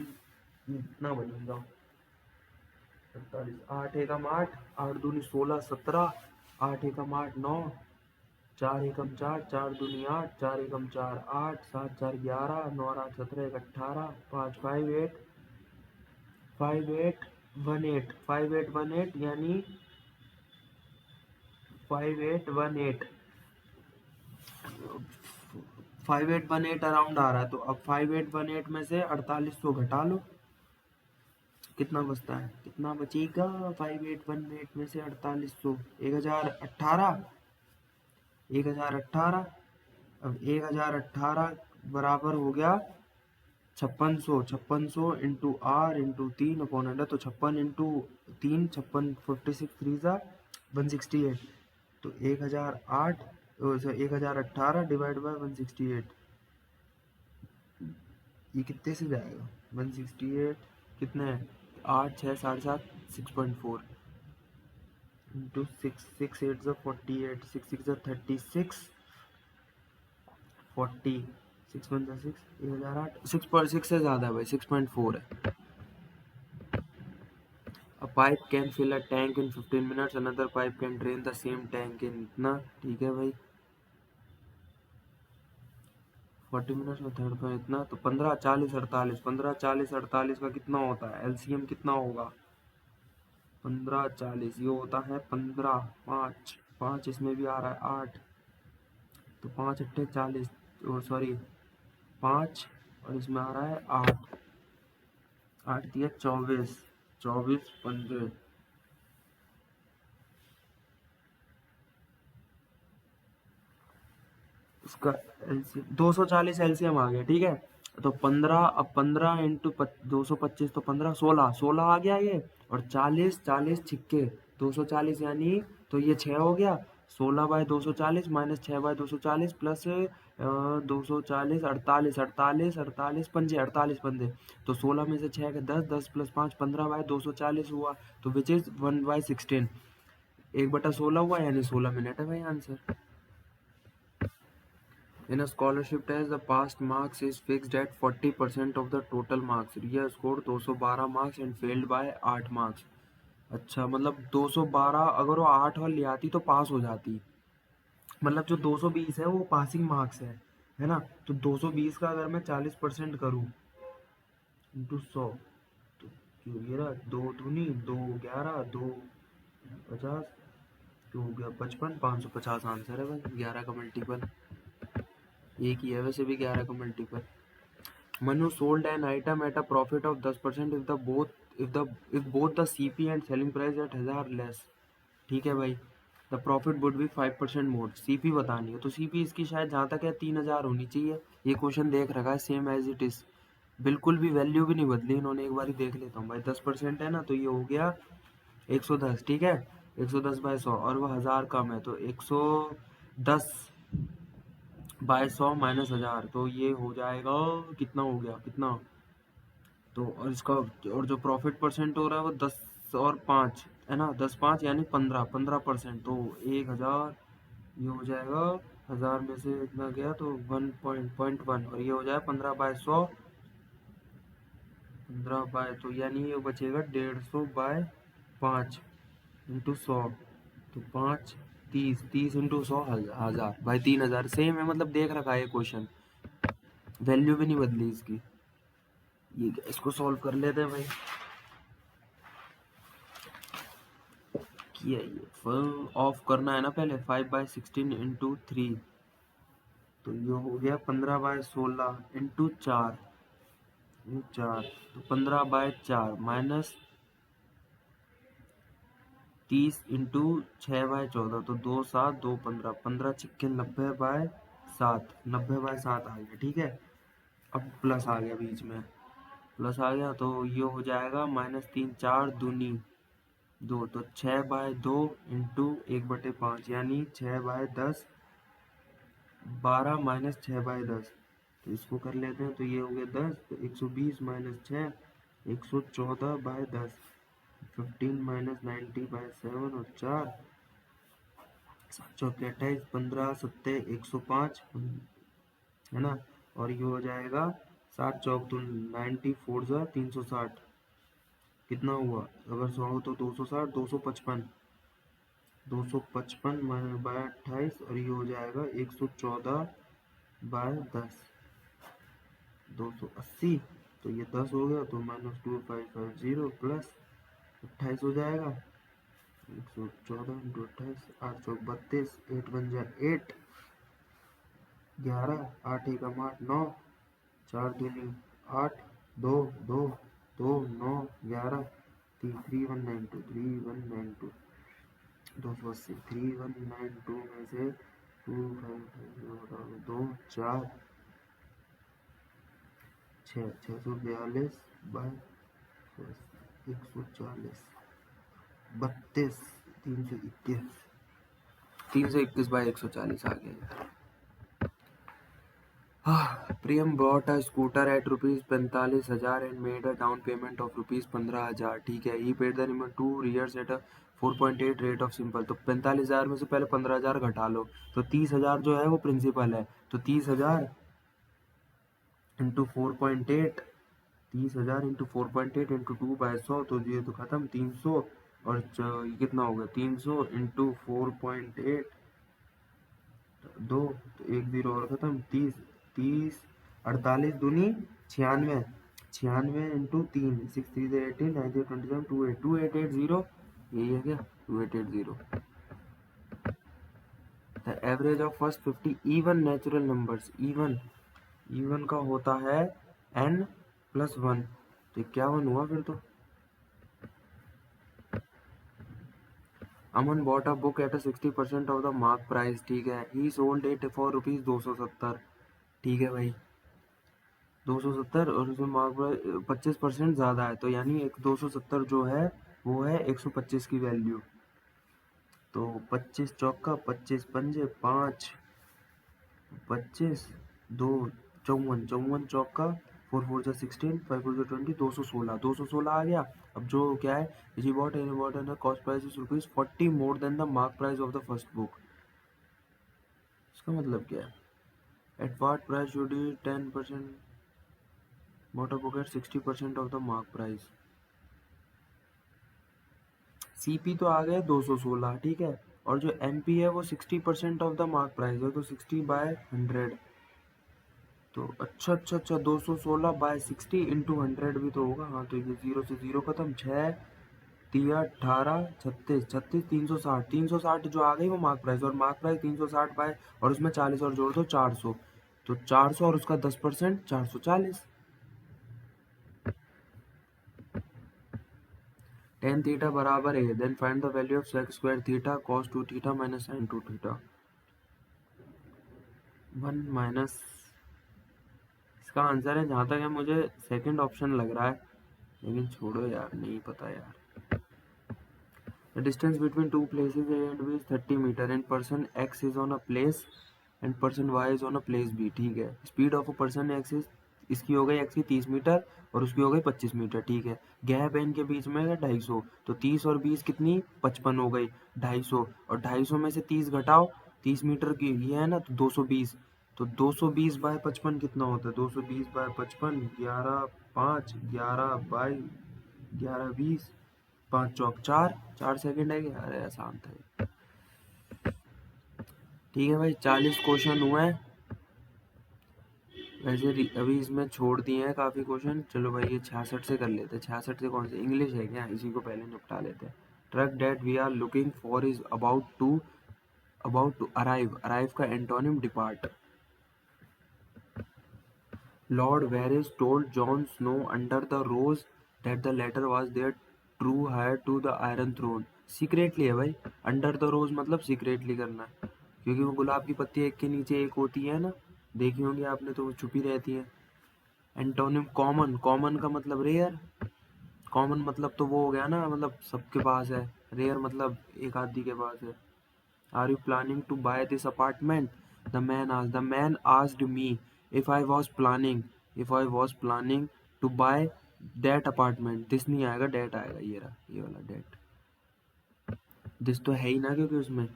[SPEAKER 1] इतना बनेगा 48 8 एकम 8 8 दूनी 16 17 8 एकम 8 9 4 एकम 4 4 दूनी 8 4 एकम 4 8 7 4 11 9 और 8 17 1 18 5 5 8 5 8 1 8 5 8 1 8 यानी 5 8 1 8 5818 अराउंड आ रहा है। तो अब 5818 में से 4800 घटा लो, कितना बचता है, कितना बचेगा 5818 में से 4800 1018 1018। अब 1018 बराबर हो गया 5600 इंटू आर इंटू 3/100, तो 56 इंटू 3 56 56 3 168, तो 1008 1018 डिवाइड बाय 168, ये कितने से जाएगा 168 कितने है 8 6 7.5 6.4 इंटू 6 6 8 48 6 6 36 40 6 1 6 1008 6 से ज़्यादा है भाई 6.4 है। A pipe can fill a tank in 15 minutes, another pipe can drain the same tank in इतना, ठीक है भाई 40 मिनट्स में थर्ड पर इतना, तो 15 40 48 15 40 48 का कितना होता है एलसीएम कितना होगा 15 40, ये होता है 15 5 5 इसमें भी आ रहा है 8, तो 5 अट्ठे 40, सॉरी 5 और इसमें आ रहा है 8 8 दिया 24 24 15, उसका एलसीएम 240 एलसीएम आ गया, ठीक है। तो 15, अब 15 इंटू 225, तो 15 16 16 आ गया ये, और 40 40 छिक्के 240 यानी, तो ये 6 हो गया 16 बाय 240 माइनस 6 बाय 240 प्लस 240 48 48 48 पंजे 48 पंजे, तो 16 में से 6 का 10 10 प्लस 5 15 बाय 240 हुआ, तो विच इज 1/16, 1/16 हुआ यानी 16 मिनट है भाई answer. In a scholarship test, the past marks is fixed at 40% of the total marks. Riya scored 212 marks and failed by 8 marks. अच्छा, मतलब 212 अगर वो 8 और ले आती तो पास हो जाती, मतलब जो 220 है वो पासिंग मार्क्स है ना। तो 220 का अगर मैं 40% करूँ इंटू 100, तो क्यों ये रहा, 2 दूनी 2 11 2 50, तो हो गया 55, 550 आंसर है भाई। 11 का मल्टीपल एक ही है वैसे भी, 11 का multiple. Manu sold an item at a profit of 10% if both the CP and selling price at 1000 less। ठीक है भाई, the profit would be 5% more. CP बतानी है तो सीपी इसकी शायद जहाँ तक है 3000 होनी चाहिए। ये क्वेश्चन देख रखा है सेम एज इट इज, बिल्कुल भी वैल्यू भी नहीं बदली इन्होंने। एक बार ही देख लेता हूँ भाई, 10% है ना, तो ये हो गया 110। ठीक है, 110/100 और वो 1000 कम है, तो 110 बाय 100 माइनस 1000, तो ये हो जाएगा कितना, हो गया कितना, तो और इसका और जो प्रॉफिट परसेंट हो रहा है वो 10 और 5 है ना, 10 5 यानी 15%। तो 1000 ये हो जाएगा, 1000 में से इतना गया तो 1.1 और ये हो जाएगा 15/100, 15 बाय, तो यानी ये बचेगा 150/5 इंटू 100, तो 5 30 30 इंटू 100 1000 भाई, 3000 सेम है, मतलब देख रखा है ये क्वेश्चन, वैल्यू भी नहीं बदली इसकी। ये इसको सॉल्व कर लेते हैं भाई। किया ये फुल ऑफ करना है ना पहले, 5/16 इंटू 3, तो ये हो गया 15/16 इंटू 4, तो 15/4 माइनस 30 इंटू 6/14, तो 2 7 2 15, 15 छिक्के 90/7, 90/7 आ गया। ठीक है, अब प्लस आ गया बीच में, प्लस आ गया तो ये हो जाएगा -3 4 दूनी 2, तो 6/2 इंटू 1/5 यानी 6/10, 12 माइनस 6/10, तो इसको कर लेते हैं, तो ये हो गया 10, तो 120 माइनस 6 114/10, 15 माइनस 90/7 और 4 7 चौके 28, 15 सत्ते 105 है ना, और ये हो जाएगा 7 चौक तो 90 4 जा 360, कितना हुआ, अगर 100 हो तो 260, 255, 255 बाय 28 और ये हो जाएगा 114/10, 280, तो ये 10 हो गया, तो -2550 प्लस 28 हो जाएगा, 114 इंटू 28, 8 चौक 32, 8 बन जाए 8, 11, 8 एकम 8 9, 4 दूनी 8, 2 2 2 9 11, 3192 3192, 280, 3192 में से 2 4 642 बाय 140, 32 321, 321/140 आ गया। Priyam bought a scooter at ₹45,000 and made a down payment of ₹15,000। ठीक है, he paid the remaining 2 years at a 4.8 rate of simple। तो 45,000 में से पहले 15,000 घटा लो, तो 30,000 जो है वो प्रिंसिपल है, तो 30,000 इंटू 4.8, 30,000 इंटू 4.8 इंटू 2/100, तो ये तो खत्म 300, और ये कितना हो गया 300 इंटू 4.8 2, तो 1 0 और खत्म 30 30 48 दूनी 96, 96 इंटू 3 6 3 18 9 27 2880, यही है क्या 2880। The average of first 50 even natural numbers, even का होता है n+1, तो 51 हुआ फिर तो। Aman bought a book at 60% of the mark price. ठीक है, ही सोल्ड इट फॉर ₹270। ठीक है भाई, 270 और उसमें मार्क प्राइस 25% ज़्यादा है, तो यानी 270 जो है वो है 125 की वैल्यू, तो 25 चौका 25 पंजे 5 25 2 54 54 चौका 4 4 जा 16 5 4 जा 20 216 आ गया। अब जो क्या है, G bought and cost price is ₹40 more than the mark price of the first book. इसका मतलब क्या है, at what price should he 10% bought a book at 60% of the mark price. CP तो आ गया 216, ठीक है, और जो एमपी है वो 60% ऑफ द मार्क प्राइस है, तो 60/100 तो अच्छा 216/60 इंटू 100 भी तो होगा। हाँ तो ये 0 से 0 खत्म। 6 तिया 18 36 36 360 360 जो आ गई वो मार्क प्राइस, और मार्क प्राइस 360 बाय और उसमें 40 और जोड़ दो 400, तो 400 और उसका 10% 440। tan थीटा बराबर है, then find the value of sec square theta cos 2 theta minus sin 2 theta. 1 minus, इसका आंसर है जहाँ तक है मुझे सेकंड ऑप्शन लग रहा है, लेकिन छोड़ो यार, नहीं पता यार। The distance between two places A and B is 30 meter and person X is on a place and person Y is on a place B। ठीक है, speed of a person X is, इसकी हो गई X की 30 metre और उसकी हो गई 25 मीटर। ठीक है, गैप है इनके बीच में 250, तो 30 और 20 कितनी 55 हो गई 250, और 250 में से 30 घटाओ, 30 मीटर की ये है ना, तो 220, तो 220 बाय 55 कितना होता है, 220 बाय 55 11 5 11 बाई 11 20, 5 चौक 4 4 सेकंड है कि, अरे आसान था ये। ठीक है भाई, 40 क्वेश्चन हुए हैं वैसे अभी इसमें छोड़ दिए हैं काफ़ी क्वेश्चन। चलो भाई ये 66 से कर लेते हैं। 66 से कौन से, इंग्लिश है क्या, इसी को पहले निपटा लेते हैं। Truck that we are looking for is about to arrive, arrive का antonym depart. Lord Varys told Jon Snow under the rose that the letter was their true heir to the iron throne. Secretly है भाई, under the रोज मतलब secretly करना है, क्योंकि वो गुलाब की पत्ती एक के नीचे एक होती है ना, देखी होंगी आपने, तो वो छुपी रहती है। एंटोनिम कॉमन, कॉमन का मतलब रेयर, कॉमन मतलब तो वो हो गया ना, मतलब सबके पास है, रेयर मतलब एक आदमी के पास है। Are you planning to buy this apartment, the man asked me if I was planning to buy that apartment. This नहीं आएगा, डेट आएगा, ये रहा ये वाला डेट। दिस तो है ही ना, क्योंकि उसमें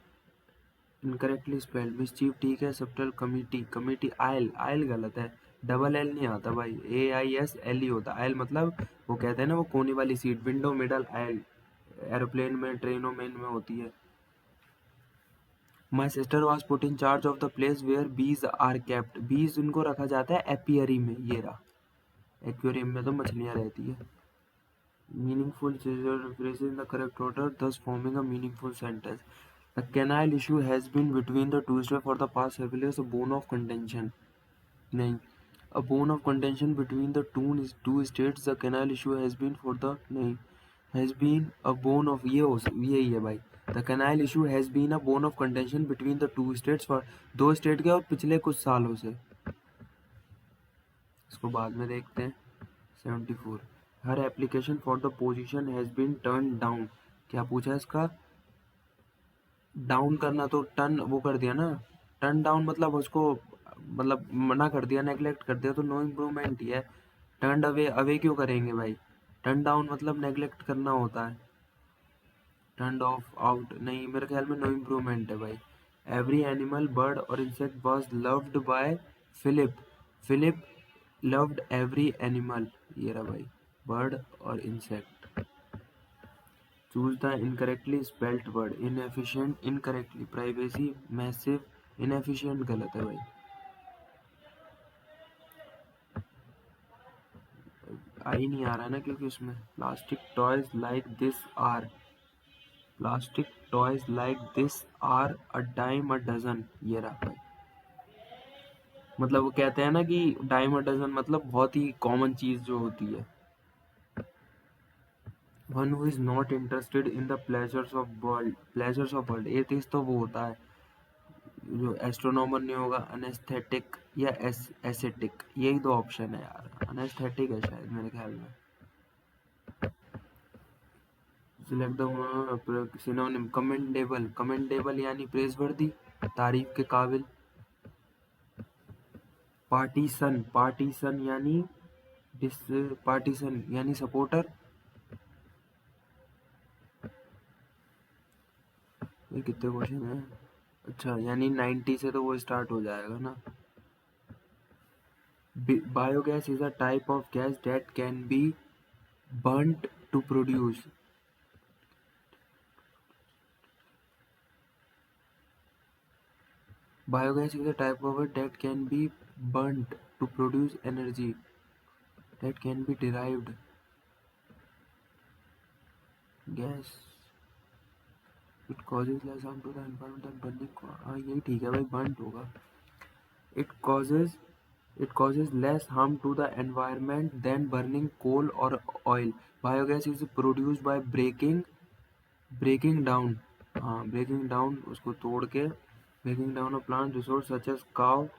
[SPEAKER 1] इनकरेक्टली स्पेल्ड। मिसचीफ ठीक है, subtle committee, committee oil, oil गलत है, डबल एल नहीं आता भाई, AISLE होता है आयल, मतलब वो कहते हैं ना वो कोने वाली seat, window middle aisle, aeroplane में ट्रेनों में इनमें होती है। My sister was put in charge of the place where bees are kept, bees उनको रखा जाता है एपियरी में, ये रहा, एक्वेरियम में तो मछलियाँ रहती है। Meaningful phrases in the correct order, thus forming a meaningful sentence. The canal issue has been between the two states for the past several years a bone of contention. नहीं, a bone of contention between the two states. The canal issue has been for the, नहीं, has been a bone of, ये हो यही है भाई। The canal issue has been a bone of contention between the two states for, दो state के और पिछले कुछ सालों से। इसको बाद में देखते हैं। 74, her application for the position has been turn down. क्या पूछा है इसका, डाउन करना तो टर्न वो कर दिया ना, टर्न डाउन मतलब उसको, मतलब मना कर दिया, नेग्लेक्ट कर दिया, तो नो इम्प्रूवमेंट ही है। टर्न अवे, अवे क्यों करेंगे भाई, टर्न डाउन मतलब नेग्लेक्ट करना होता है। टर्न ऑफ आउट नहीं, मेरे ख्याल में नो इम्प्रूवमेंट है भाई। एवरी एनिमल बर्ड और insect was loved by Philip, Philip loved every animal, ये रहा भाई, बर्ड और insect. Choose the incorrectly spelt word, inefficient incorrectly, privacy massive, inefficient गलत है भाई। आई नहीं आ रहा ना, क्योंकि उसमें plastic toys like this are, plastic toys like this are a dime a dozen, ये रहा भाई। मतलब वो कहते हैं ना कि डाइम अ डजन मतलब बहुत ही कॉमन चीज जो होती है। One who is not interested in the pleasures of world, pleasures of world, atheist तो वो होता है जो एस्ट्रोनॉमर नहीं होगा, अनेस्थेटिक या एसेटिक, यही दो ऑप्शन है यार, अनेस्थेटिक है शायद मेरे ख्याल में। Select the synonym, commendable, commendable यानी प्रेजवर्दी, तारीफ के काबिल। पार्टीसन, पार्टीसन यानी डिस, पार्टीसन यानी सपोर्टर। ये कितने क्वेश्चन है, अच्छा यानी 90 से तो वो स्टार्ट हो जाएगा ना। Biogas is a type of gas that can be burnt to produce, biogas is a type of that can be burnt to produce energy that can be derived gas. It causes less harm to the environment than burning. हाँ यही ठीक है भाई, burnt होगा. It causes less harm to the environment than burning coal or oil. Biogas is produced by breaking down. हाँ breaking down, उसको तोड़ के breaking down of plant resource such as cow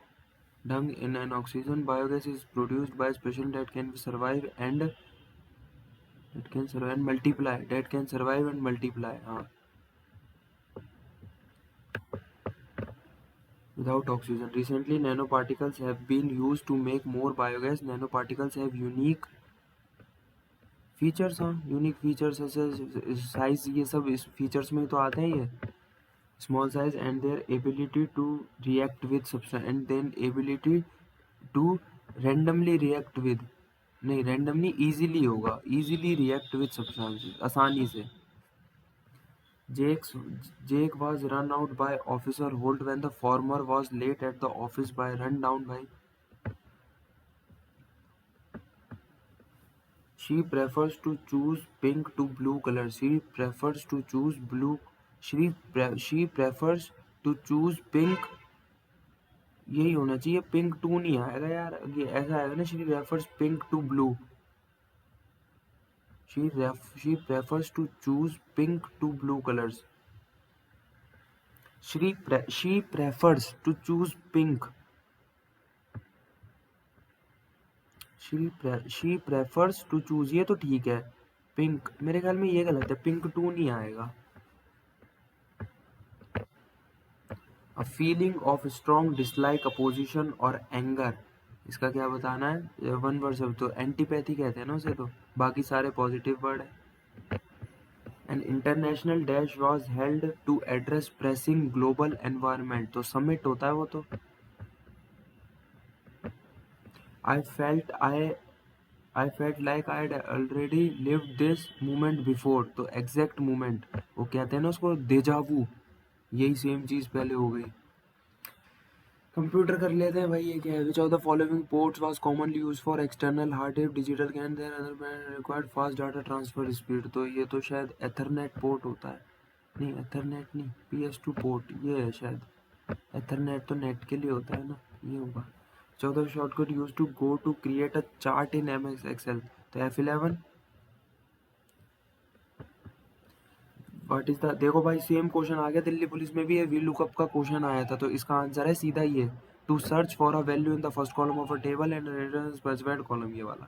[SPEAKER 1] dung in an oxygen. Biogas is produced by species that can survive and multiply. That can survive and multiply. हाँ, without oxygen. Recently, nanoparticles have been used to make more biogas. Nanoparticles have unique features. हाँ unique features जैसे size, ये सब इस features में तो आते हैं. ये small size and their ability to react with substance and then ability to randomly react with, नहीं रैंडमली इजीली होगा, इजीली रिएक्ट विद सब्सटेंसेस, आसानी से. Jake was run out by Officer Holt when the former was late at the office by run down by. She prefers to choose pink to blue color. She prefers to choose blue. She prefers to choose pink. यही होना चाहिए, pink to नहीं आएगा यार, ये ऐसा आएगा ना. She refers pink to blue. She prefers to choose pink to blue colors. She prefers to choose pink. She prefers to choose, ये तो ठीक है. पिंक मेरे ख्याल में ये गलत है, पिंक टू नहीं आएगा. A feeling of strong dislike, opposition और anger, इसका क्या बताना है. वन वर्ड सब तो एंटीपैथी कहते हैं ना उसे, तो बाकी सारे पॉजिटिव वर्ड है. An international dash was held to address pressing global environment, तो समिट होता है वो तो. I felt like I had already lived this moment before, तो exact moment, वो कहते हैं ना उसको déjà vu, यही सेम चीज पहले हो गई. कंप्यूटर कर लेते हैं भाई. ये क्या है. Which of the following ports was commonly used for external hard drive digital can there other required fast data transfer speed, तो ये तो शायद एथरनेट पोर्ट होता है. नहीं एथरनेट नहीं, PS2 पोर्ट ये है शायद. एथरनेट तो नेट के लिए होता है ना, ये होगा. 14 shortcut use to go to create a chart in MS Excel, तो F11. व्हाट इज द, देखो भाई सेम क्वेश्चन आ गया दिल्ली पुलिस में भी, ये वी लुकअप का क्वेश्चन आया था, तो इसका आंसर है सीधा ये, to search for a value in the first column of a table and specified column, ये वाला.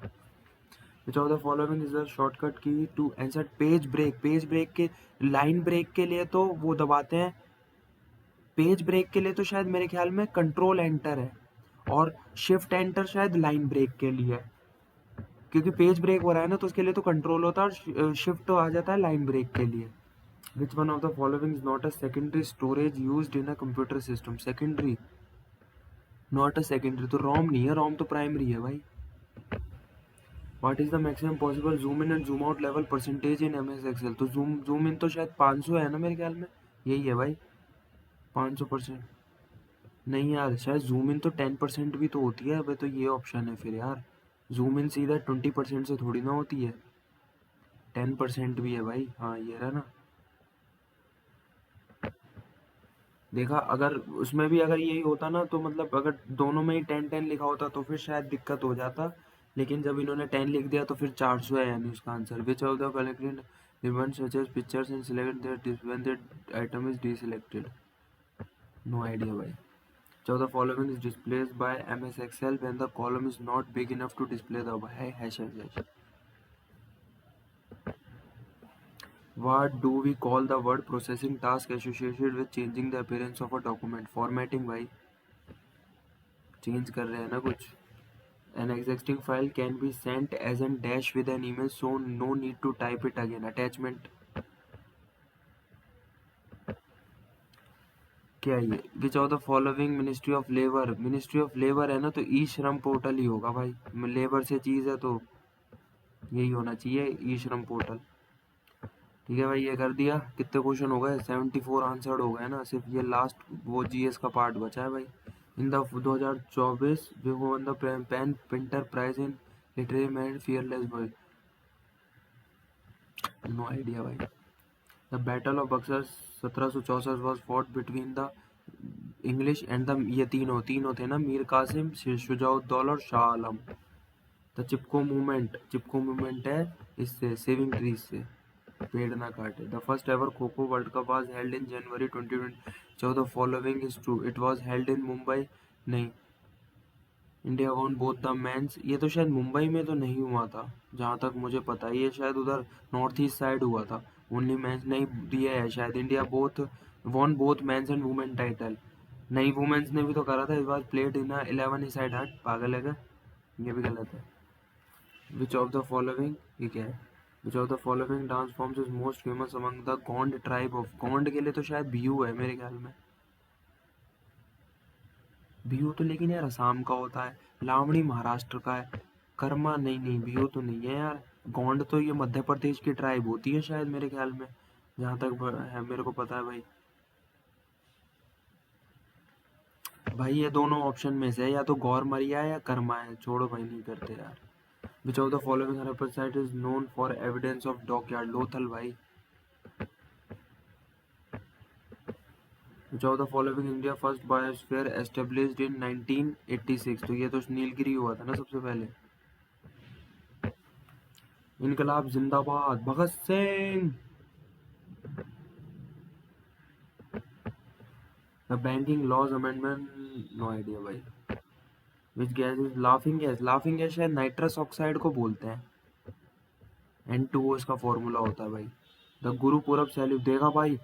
[SPEAKER 1] Which of the following is the shortcut key to insert page break. Page break के, लाइन ब्रेक के लिए तो वो दबाते हैं. Page break के लिए तो शायद मेरे ख्याल में कंट्रोल एंटर है, और शिफ्ट एंटर शायद लाइन ब्रेक के लिए है, क्योंकि पेज ब्रेक हो रहा है ना, तो उसके लिए तो कंट्रोल होता है और शिफ्ट तो आ जाता है लाइन ब्रेक के लिए. Which one of the following is not a secondary storage used in a computer system? Secondary, not a secondary, तो ROM नहीं है, ROM तो primary है भाई. What is the maximum possible zoom in and zoom out level percentage in MS Excel? तो zoom in तो शायद 500 है ना मेरे ख्याल में, यही है भाई 500%. नहीं यार, शायद zoom in तो 10% भी तो होती है. अबे तो ये ऑप्शन है फिर यार, zoom in सीधा 20% से थोड़ी ना होती है, 10% भी है भाई. हाँ ये रहा ना. देखा, अगर उसमें भी अगर यही होता ना, तो मतलब अगर दोनों में ही 10-10 लिखा होता तो फिर शायद दिक्कत हो जाता, लेकिन जब इन्होंने 10 लिख दिया तो फिर 400 है यानी उसका answer. Which of the collected ribbon such as pictures and select there when that item is deselected, no idea भाई. Which of the following is displayed by MS Excel when the column is not big enough to display the hash. What do we call the word processing task associated with changing the appearance of a document? Formatting भाई, change कर रहे हैं ना कुछ. An existing file can be sent as a dash with an image, so no need to type it again. Attachment क्या है ये. Which of the following Ministry of Labor, Ministry of Labor है ना, तो ई श्रम पोर्टल ही होगा भाई. Labour से चीज है तो यही होना चाहिए, ई श्रम पोर्टल. ठीक है भाई, ये कर दिया। कितने क्वेश्चन हो गए? 74 आंसर्ड हो गए ना, सिर्फ ये लास्ट वो जीएस का पार्ट बचा है भाई। In the 2024 we won the pen Pinter prize in literary man fearless boy. No idea भाई। The battle of Buxar 1764 was fought between the English and the, ये तीनों थे ना, मीर कासिम, शुजाउद्दौला और शाह आलम। द चिपको मूवमेंट है इससे, सेविंग ट्रीज से, पेड़ ना काटे। The first ever kho kho world cup was held in January 2020। So the following is true, it was held in Mumbai. नहीं। India won both the men's, ये तो शायद मुंबई में तो नहीं हुआ था जहाँ तक मुझे पता है, ये शायद उधर नॉर्थ ईस्ट साइड हुआ था। ओनली मेंस नहीं दिया है शायद। India both won both men's and women title. नहीं, वुमेन्स ने भी तो करा था इस बार, प्लेड इन 11 ही साइड। हट, पागल है क्या? ये भी गलत है। विच ऑफ द फॉलोइंग, ये क्या है? Which of the following dance forms is most famous among the Gond tribe of, Gond के लिए तो शायद बिहू है मेरे ख्याल में। बिहू तो लेकिन यार असम का होता है, लावणी महाराष्ट्र का है, कर्मा नहीं, बिहू तो नहीं है यार। गोंड तो ये मध्य प्रदेश की ट्राइब होती है शायद मेरे ख्याल में, जहाँ तक है मेरे को पता है भाई। भाई ये दोनों ऑप्शन में से है, या तो गौरमरिया है या कर्मा है, छोड़ो भाई, नहीं करते यार। Which of the following Harappa site is known for evidence of dockyard, Lothal भाई। Which of the following India first biosphere established in 1986, तो ये तो नीलगिरी हुआ था ना सबसे पहले। इनकलाब जिंदाबाद, Bhagat Singh. The banking laws amendment, no idea भाई। Which gas is laughing gas, laughing gas शायद नाइट्रस ऑक्साइड को बोलते हैं, N2O इसका फॉर्मूला होता है भाई। द गुरुपूरब सेलिब्रेट, देखा भाई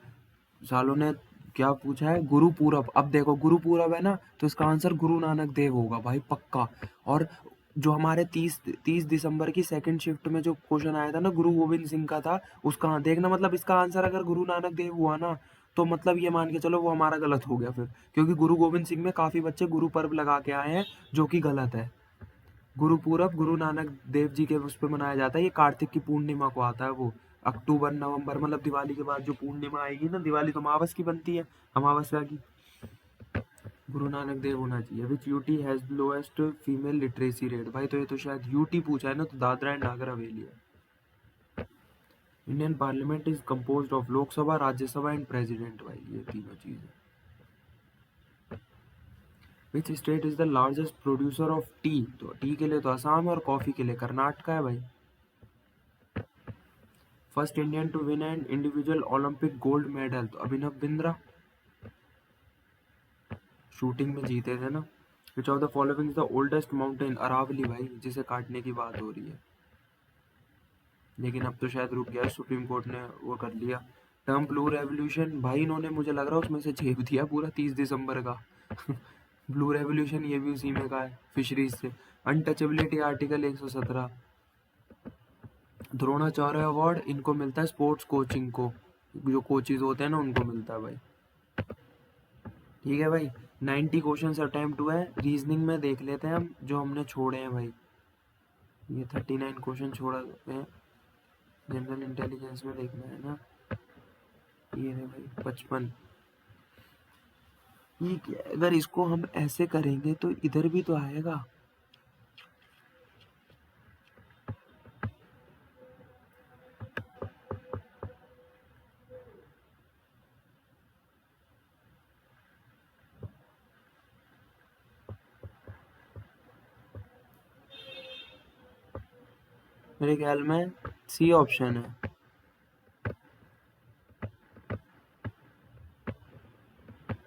[SPEAKER 1] सालों ने क्या पूछा है, गुरुपूरब। अब देखो गुरुपूरब है ना, तो इसका आंसर गुरु नानक देव होगा भाई, पक्का। और जो हमारे 30 दिसंबर की सेकंड शिफ्ट में जो क्वेश्चन आया था ना, गुरु गोविंद सिंह का था, उसका देखना, मतलब इसका आंसर अगर गुरु नानक देव हुआ ना, तो मतलब ये मान के चलो वो हमारा गलत हो गया फिर, क्योंकि गुरु गोविंद सिंह में काफी बच्चे गुरु पर्व लगा के आए हैं, जो कि गलत है। गुरुपूरब गुरु नानक देव जी के उस पे मनाया जाता है, ये कार्तिक की पूर्णिमा को आता है वो, अक्टूबर नवंबर, मतलब दिवाली के बाद जो पूर्णिमा आएगी ना, दिवाली तो अमावस की बनती है, अमावस्या की। गुरु नानक देव होना चाहिए। Which UT has lowest female literacy rate, भाई तो ये तो शायद यूटी पूछा है ना, तो दादरा एंड नागर हवेली है। Indian parliament is composed of Lok Sabha, Rajya Sabha and president, भाई ये तीनों चीजें। Which state is the largest producer of T, तो टी के लिए तो असम है, और कॉफी के लिए कर्नाटक है भाई। First Indian to win an individual Olympic gold medal, तो अभिनव बिंद्रा, शूटिंग में जीते थे ना। Which of the following is the oldest mountain, Aravalli भाई, जिसे काटने की बात हो रही है, लेकिन अब तो शायद रुक गया, सुप्रीम कोर्ट ने वो कर लिया। टर्म ब्लू रेवोल्यूशन, भाई इन्होंने मुझे लग रहा है उसमें से छेप दिया पूरा 30 दिसंबर का। ब्लू रेवोल्यूशन ये भी उसी में का है, फिशरीज से। Untouchability article 117। द्रोणाचार्य अवार्ड इनको मिलता है स्पोर्ट्स कोचिंग को, जो कोचेज होते हैं ना उनको मिलता है भाई। ठीक है भाई, 90 क्वेश्चन अटेम्प्ट हुए हैं। रीजनिंग में देख लेते हैं हम जो हमने छोड़े हैं भाई, ये 39 क्वेश्चन छोड़ा हैं। जनरल इंटेलिजेंस में देखना है ना, ये है भाई 55। ठीक है, अगर इसको हम ऐसे करेंगे तो इधर भी तो आएगा। मेरे ख्याल में सी ऑप्शन है।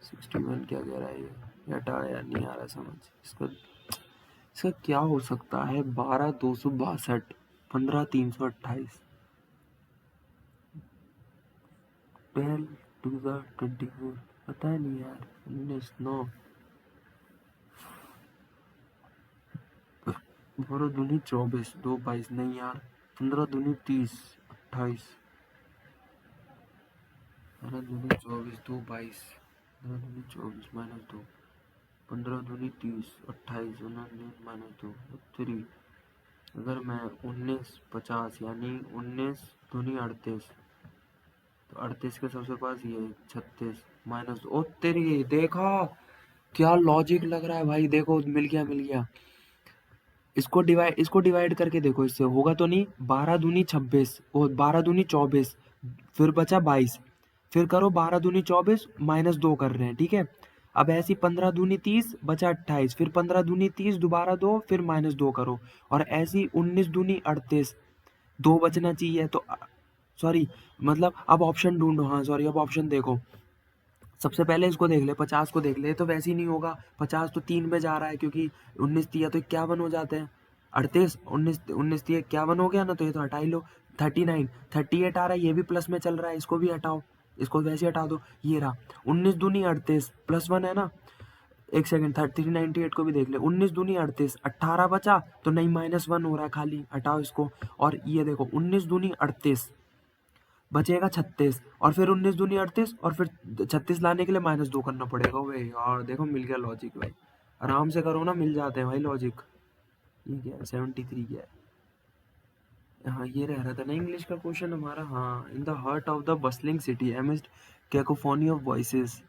[SPEAKER 1] 61 क्या कह रहा है ये हटा, यार नहीं आ रहा समझ इसका क्या हो सकता है। 12,262, 15,328, 12 to the 24, पता है नहीं यार, 19 9, 12 दूनी 24, 2 22, नहीं यार, 15 दूनी 30, 28, 12 दूनी 24, 2 22, 15 दूनी 24 -2, 15 दूनी 30, 28, 19 -2, 3। अगर मैं 19 50, यानी 19 दूनी 38, तो 38 के सबसे पास ये 36 माइनस, ओ तेरी देखा क्या लॉजिक लग रहा है भाई, देखो मिल गया। इसको डिवाइड करके देखो, इससे होगा तो नहीं। 12 दूनी 26 और 12 दूनी 24, फिर बचा 22, फिर करो 12 दूनी 24 माइनस 2 कर रहे हैं, ठीक है। अब ऐसी 15 दूनी 30 बचा 28, फिर 15 दूनी 30 दोबारा 2 फिर माइनस 2 करो, और ऐसी 19 दूनी 38, 2 बचना चाहिए तो सॉरी, मतलब अब ऑप्शन ढूंढो। हाँ सॉरी, अब ऑप्शन देखो। सबसे पहले इसको देख ले, 50 को देख ले, तो वैसे ही नहीं होगा। 50 तो 3 में जा रहा है, क्योंकि 19 तिया तो 51 हो जाते हैं। 38 19 19 तिया 51 हो गया ना, तो ये तो हटा ही लो। 39 38 आ रहा है, ये भी प्लस में चल रहा है, इसको भी हटाओ, इसको वैसे हटा दो। ये रहा 19 दूनी 38 प्लस 1 है ना। एक सेकंड, 398 को भी देख ले। 19 दूनी 38, 18 बचा तो नहीं, माइनस 1 हो रहा है खाली, हटाओ इसको। और ये देखो 19 दूनी 38 बचेगा 36, और फिर 19 दूनी 38, और फिर 36 लाने के लिए माइनस 2 करना पड़ेगा भाई। यार देखो मिल गया लॉजिक भाई, आराम से करो ना, मिल जाते हैं भाई लॉजिक। ये क्या है, 73 क्या है। हाँ ये रह रहा था ना इंग्लिश का क्वेश्चन हमारा। हाँ, in the heart of the bustling city amidst cacophony of voices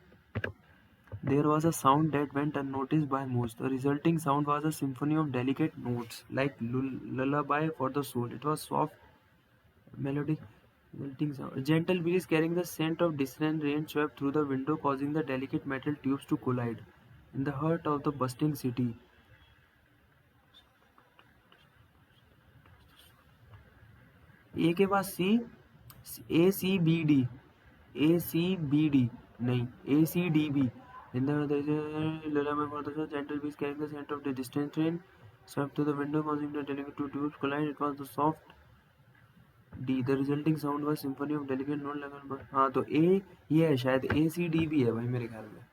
[SPEAKER 1] there was a sound that went unnoticed by most. The resulting sound was a symphony of delicate notes like lullaby for the soul. It was soft, melodic, melting sound. A gentle breeze carrying the scent of distant rain swept through the window, causing the delicate metal tubes to collide. In the heart of the bustling city. A के बाद C, A C B D, A C B D नहीं, A C D B. In the lullaby for the gentle breeze carrying the scent of the distant train swept through the window, causing the delicate two tubes collide. It was the soft D. The resulting sound was symphony of delicate note level. हाँ तो ए ये है शायद, ए C D भी है भाई मेरे ख्याल में।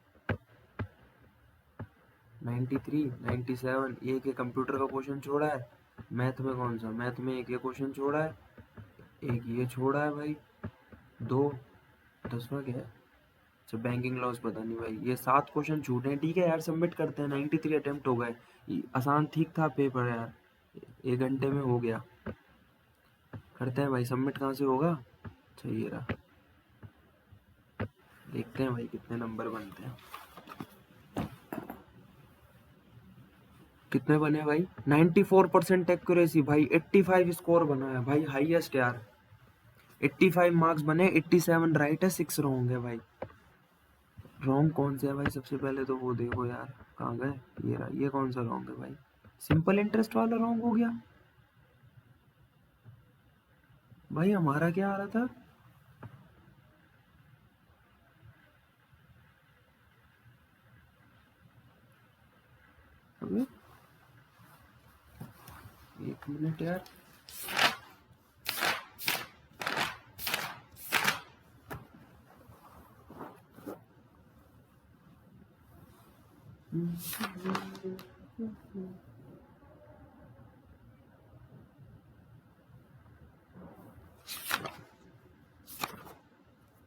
[SPEAKER 1] 93 97 ए के कंप्यूटर का क्वेश्चन छोड़ा है। मैथ में कौन सा, मैथ में एक ये क्वेश्चन छोड़ा है, एक ये छोड़ा है भाई, 2, 10वां क्या है। अच्छा बैंकिंग लॉस पता नहीं भाई। ये 7 क्वेश्चन छूटे हैं, ठीक है यार, सबमिट करते हैं। 93 अटेम्प्ट हो गए, आसान ठीक था पेपर यार, 1 घंटे में हो गया। करते हैं भाई, सबमिट कहाँ से होगा। अच्छा ये रहा, देखते हैं भाई कितने नंबर बनते हैं। कितने बने भाई, 94% एक्यूरेसी भाई, 85 स्कोर बना है भाई, हाईएस्ट यार। 85 मार्क्स बने, 87 राइट है, 6 रॉन्ग है भाई। रॉन्ग कौन से है भाई, सबसे पहले तो वो देखो यार, कहाँ गए, ये रहा, ये कौन सा रॉन्ग है भाई, सिंपल इंटरेस्ट वाला रॉन्ग हो गया भाई। हमारा क्या आ रहा था, अबे 1 मिनट यार।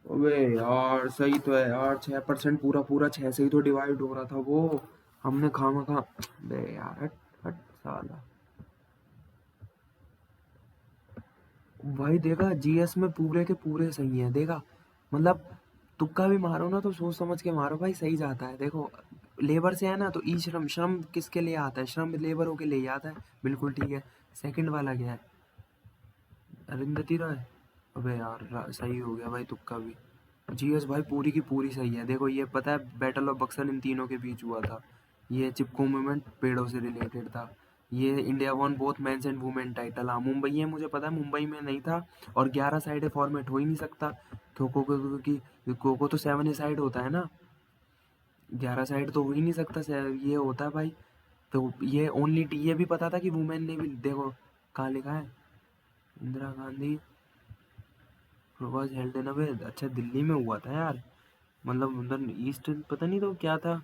[SPEAKER 1] अबे यार सही तो है यार, 6% पूरा पूरा 6 से ही तो डिवाइड हो रहा था वो, हमने खामा खा। बे यार हट हट साला। भाई देखा, जीएस में पूरे के पूरे सही है, देखा मतलब, तुक्का भी मारो ना तो सोच समझ के मारो भाई, सही जाता है। देखो लेबर से है ना, तो ई श्रम, श्रम किसके लिए आता है, श्रम लेबरों के लिए आता है, बिल्कुल ठीक है। सेकंड वाला क्या है, अरुंधति रॉय। अबे यार सही हो गया भाई, तुक्का भी। जीएस भाई पूरी की पूरी सही है। देखो ये पता है, बैटल ऑफ बक्सर इन तीनों के बीच हुआ था, ये चिपको मूवमेंट पेड़ों से रिलेटेड था, ये India won both men's and women title. हाँ मुंबई है, मुझे पता है मुंबई में नहीं था, और 11 साइड फॉर्मेट हो ही नहीं सकता, खो खो की, खो खो तो 7 साइड होता है ना, 11 साइड तो हो ही नहीं सकता, ये होता है भाई। तो ये ओनली ये भी पता था कि वुमेन ने भी, देखो कहाँ लिखा है, Indira Gandhi was held in away. अच्छा दिल्ली में हुआ था यार, मतलब उधर ईस्ट पता नहीं तो क्या था,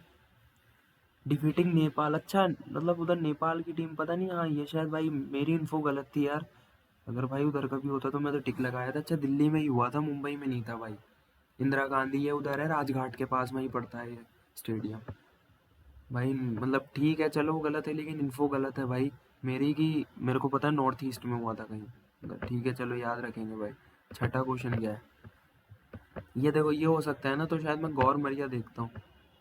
[SPEAKER 1] डिफीटिंग नेपाल। अच्छा मतलब उधर नेपाल की टीम, पता नहीं। हाँ ये शायद भाई मेरी इन्फो गलत थी यार, अगर भाई उधर का भी होता तो मैं तो टिक लगाया था। अच्छा दिल्ली में ही हुआ था, मुंबई में नहीं था भाई। इंदिरा गांधी ये उधर है, राजघाट के पास में ही पड़ता है ये स्टेडियम भाई। मतलब ठीक है चलो गलत है, लेकिन इन्फो गलत है भाई मेरी, की मेरे को पता है नॉर्थ ईस्ट में हुआ था कहीं। ठीक है चलो याद रखेंगे भाई। छठा क्वेश्चन क्या है, ये देखो ये हो सकता है ना, तो शायद मैं गौर मरिया देखता हूँ।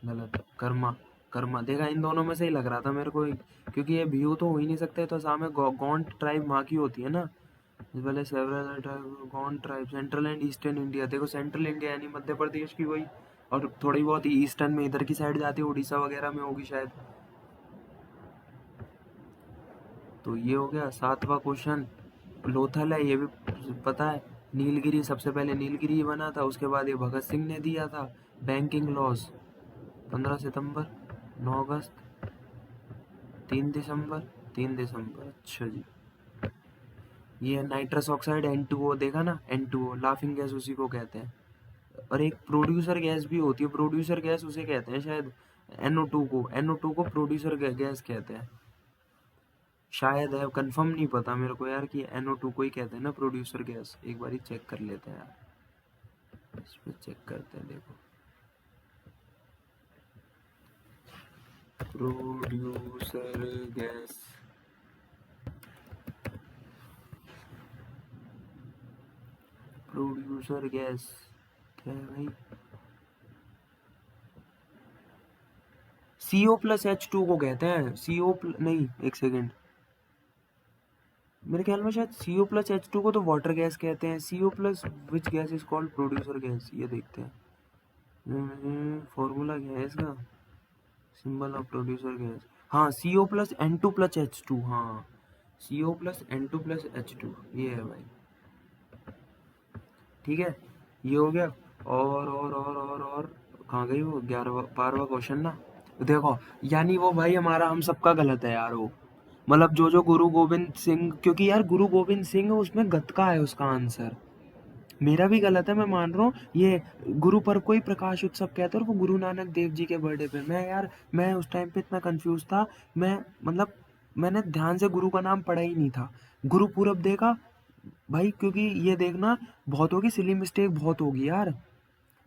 [SPEAKER 1] गलत। कर्मा। कर्मा देखा, इन दोनों में से ही लग रहा था मेरे को, क्योंकि ये व्यू तो हो ही नहीं सकते, तो सामने गौंड ट्राइब वहाँ की होती है ना। पहले several tribe, Gond tribe, central and eastern India. देखो सेंट्रल इंडिया यानी मध्य प्रदेश की वही, और थोड़ी बहुत ईस्टर्न में इधर की साइड जाती है, उड़ीसा वगैरह में होगी शायद। तो ये हो गया 7वां क्वेश्चन। लोथल है ये भी पता है। नीलगिरी, सबसे पहले नीलगिरी बना था, उसके बाद ये भगत सिंह ने दिया था। बैंकिंग लॉज 15 सितंबर, 9 अगस्त, 3 दिसंबर, 3 दिसंबर। अच्छा जी। ये नाइट्रस ऑक्साइड N2O देखा ना, N2O लाफिंग गैस उसी को कहते हैं। और एक प्रोड्यूसर गैस भी होती है, प्रोड्यूसर गैस उसे कहते हैं शायद NO2 को प्रोड्यूसर गैस कहते हैं शायद, है कंफर्म नहीं पता मेरे को यार कि NO2 को ही कहते हैं ना प्रोड्यूसर गैस। एक बार ही चेक कर लेते हैं यार, इस पे चेक करते हैं। देखो प्रोड्यूसर गैस, प्रोड्यूसर गैस क्या है भाई? CO+H2 को कहते हैं। नहीं, एक सेकेंड, मेरे ख्याल में शायद CO+H2 को तो वाटर गैस कहते हैं। CO+ which gas is called producer gas, ये देखते हैं। फॉर्मूला क्या है इसका, सिंबल ऑफ प्रोड्यूसर गैस। हाँ, CO+N2+H2, हाँ CO+N2+H2 ये है भाई। ठीक है, ये हो गया। और कहाँ गई वो 12वां क्वेश्चन ना। देखो यानी वो भाई हमारा हम सबका गलत है यार वो, मतलब जो गुरु गोविंद सिंह, क्योंकि यार गुरु गोविंद सिंह उसमें गतका है उसका आंसर। मेरा भी गलत है, मैं मान रहा हूँ। ये गुरु पर्व को ही प्रकाश उत्सव कहते हैं, और वो गुरु नानक देव जी के बर्थडे पे। मैं उस टाइम पे इतना कंफ्यूज था, मैं मतलब मैंने ध्यान से गुरु का नाम पढ़ा ही नहीं था। गुरु पूरब देखा भाई, क्योंकि ये देखना बहुत होगी, सिली मिस्टेक बहुत होगी यार।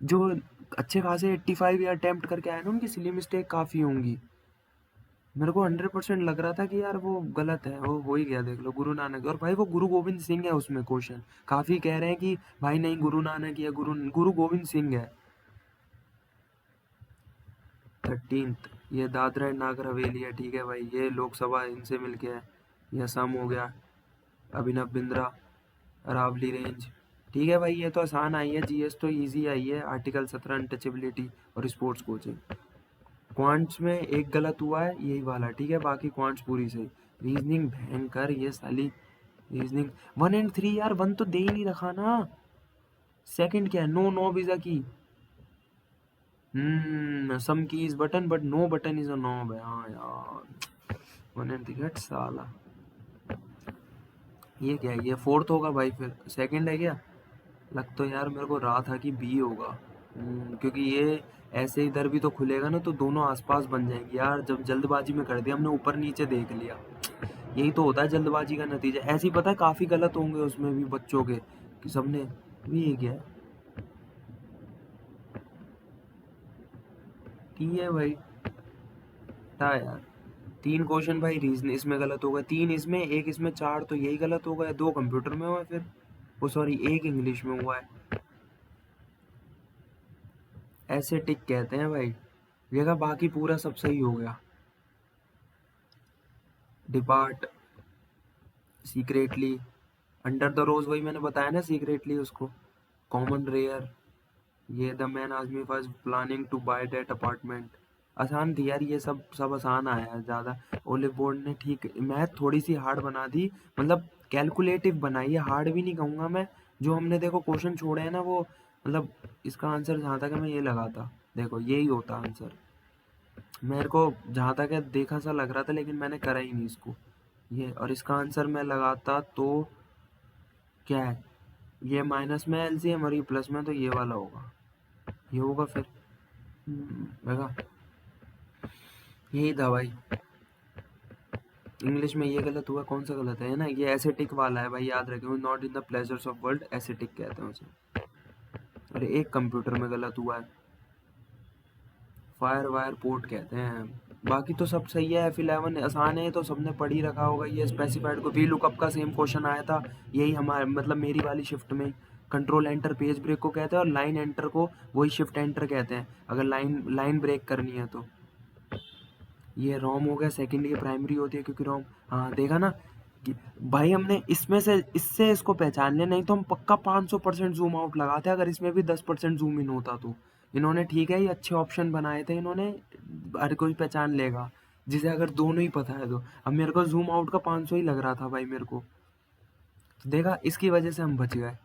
[SPEAKER 1] जो अच्छे खासे 85 या अटेम्प्ट करके आए ना, उनकी सिली मिस्टेक काफ़ी होंगी। मेरे को 100% लग रहा था कि यार वो गलत है, वो हो ही गया। देख लो गुरु नानक, और भाई वो गुरु गोविंद सिंह है उसमें क्वेश्चन। काफ़ी कह रहे हैं कि भाई नहीं गुरु नानक या गुरु गोविंद सिंह है। 13th ये दादरा एंड नागर हवेली है। ठीक है भाई, ये लोकसभा इनसे मिलके है। ये असम हो गया। अभिनव बिंद्रा, अरावली रेंज। ठीक है भाई, ये तो आसान आई है। जीएस तो इजी आई है। आर्टिकल 17 अनटचेबिलिटी और स्पोर्ट्स कोचिंग। क्वांट्स में एक गलत हुआ है, यही वाला। ठीक है, बाकी क्वांट्स पूरी सही। रीजनिंग भयंकर, ये साली रीजनिंग 1 and 3 यार, 1 तो दे ही नहीं रखा ना। सेकंड क्या है? No knob is a key. Some key is button but no button is a knob है। हाँ यार, 1 and 3 हट साला। ये क्या है? ये फोर्थ होगा भाई, फिर सेकंड है क्या? लग तो यार मेरे को रहा था कि बी होगा। क्योंकि ये ऐसे इधर भी तो खुलेगा ना, तो दोनों आसपास बन जाएंगे यार। जब जल्दबाजी में कर दिया हमने, ऊपर नीचे देख लिया। यही तो होता है जल्दबाजी का नतीजा। ऐसे ही पता है काफ़ी गलत होंगे उसमें भी बच्चों के, कि सबने भी ये क्या है। ठीक है भाई, था यार। 3 क्वेश्चन भाई रीजन इसमें गलत हो गए, 3 इसमें, एक इसमें, 4 तो यही गलत हो गया। 2 कंप्यूटर में हुआ है फिर, वो सॉरी 1 इंग्लिश में हुआ है। ऐसे टिक कहते हैं भाई। जगह बाकी पूरा सब सही हो गया। Depart, secretly, under the rose वही मैंने बताया ना, सीक्रेटली उसको। कॉमन रेयर, ये द मैन आदमी was planning to buy that apartment. आसान थी यार, ये सब सब आसान आया है ज़्यादा। ओलिव बोर्ड ने ठीक मैथ थोड़ी सी हार्ड बना दी, मतलब कैलकुलेटिव बनाई है, हार्ड भी नहीं कहूँगा मैं। जो हमने देखो क्वेश्चन छोड़े हैं ना, वो मतलब इसका आंसर जहाँ तक है मैं ये लगाता, देखो यही होता आंसर। मेरे को जहाँ तक है देखा सा लग रहा था, लेकिन मैंने करा ही नहीं इसको। ये और इसका आंसर मैं लगाता तो क्या है, ये माइनस में एलसीएम और ये प्लस में, तो ये वाला होगा, ये होगा फिर। देखा, यही था भाई। इंग्लिश में ये गलत हुआ, कौन सा गलत है ना, ये एसेटिक वाला है भाई, याद रखें। Not in the pleasures of world, ascetic कहते हैं उसे। अरे एक कंप्यूटर में गलत हुआ है, फायर वायर पोर्ट कहते हैं। बाकी तो सब सही है। F11 आसान है, तो सबने पढ़ ही रखा होगा। ये स्पेसिफाइड को वी लुकअप का सेम क्वेश्चन आया था, यही हमारे मतलब मेरी वाली शिफ्ट में। कंट्रोल एंटर पेज ब्रेक को कहते हैं, और लाइन एंटर को वही शिफ्ट एंटर कहते हैं अगर लाइन ब्रेक करनी है तो। ये रोम हो गया, सेकेंडरी प्राइमरी होती है क्योंकि रोम, हाँ देखा ना कि भाई हमने इसमें से इससे इसको पहचान लिया, नहीं तो हम पक्का 500% जूम आउट लगाते अगर इसमें भी 10% जूम इन होता तो। इन्होंने ठीक है ये अच्छे ऑप्शन बनाए थे इन्होंने, हर कोई पहचान लेगा जिसे अगर दोनों ही पता है तो। अब मेरे को जूम आउट का 500 ही लग रहा था भाई मेरे को, तो देखा इसकी वजह से हम बच गए।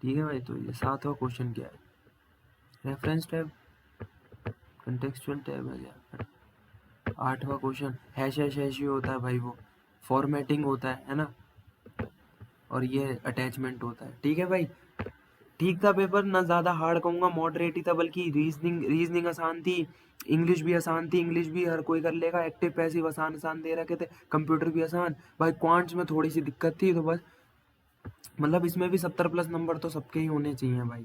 [SPEAKER 1] ठीक है भाई, तो ये 7वां क्वेश्चन क्या है, रेफरेंस टैब, कंटेक्सचुअल टैब है क्या। 8वां क्वेश्चन हैश हैश हैश ही होता है भाई, वो फॉर्मेटिंग होता है ना, और ये अटैचमेंट होता है। ठीक है भाई, ठीक था पेपर, ना ज़्यादा हार्ड कहूँगा, मॉडरेट ही था, बल्कि रीजनिंग आसान थी, इंग्लिश भी आसान थी, इंग्लिश भी हर कोई कर लेगा, एक्टिव पैसिव आसान आसान दे रखे थे, कंप्यूटर भी आसान। भाई क्वांट्स में थोड़ी सी दिक्कत थी, तो बस मतलब इसमें भी 70+ नंबर तो सबके ही होने चाहिए भाई,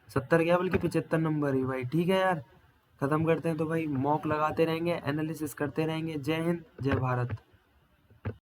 [SPEAKER 1] 70 क्या बल्कि 75 नंबर ही भाई। ठीक है यार, खत्म करते हैं, तो भाई मॉक लगाते रहेंगे, एनालिसिस करते रहेंगे। जय हिंद, जय भारत।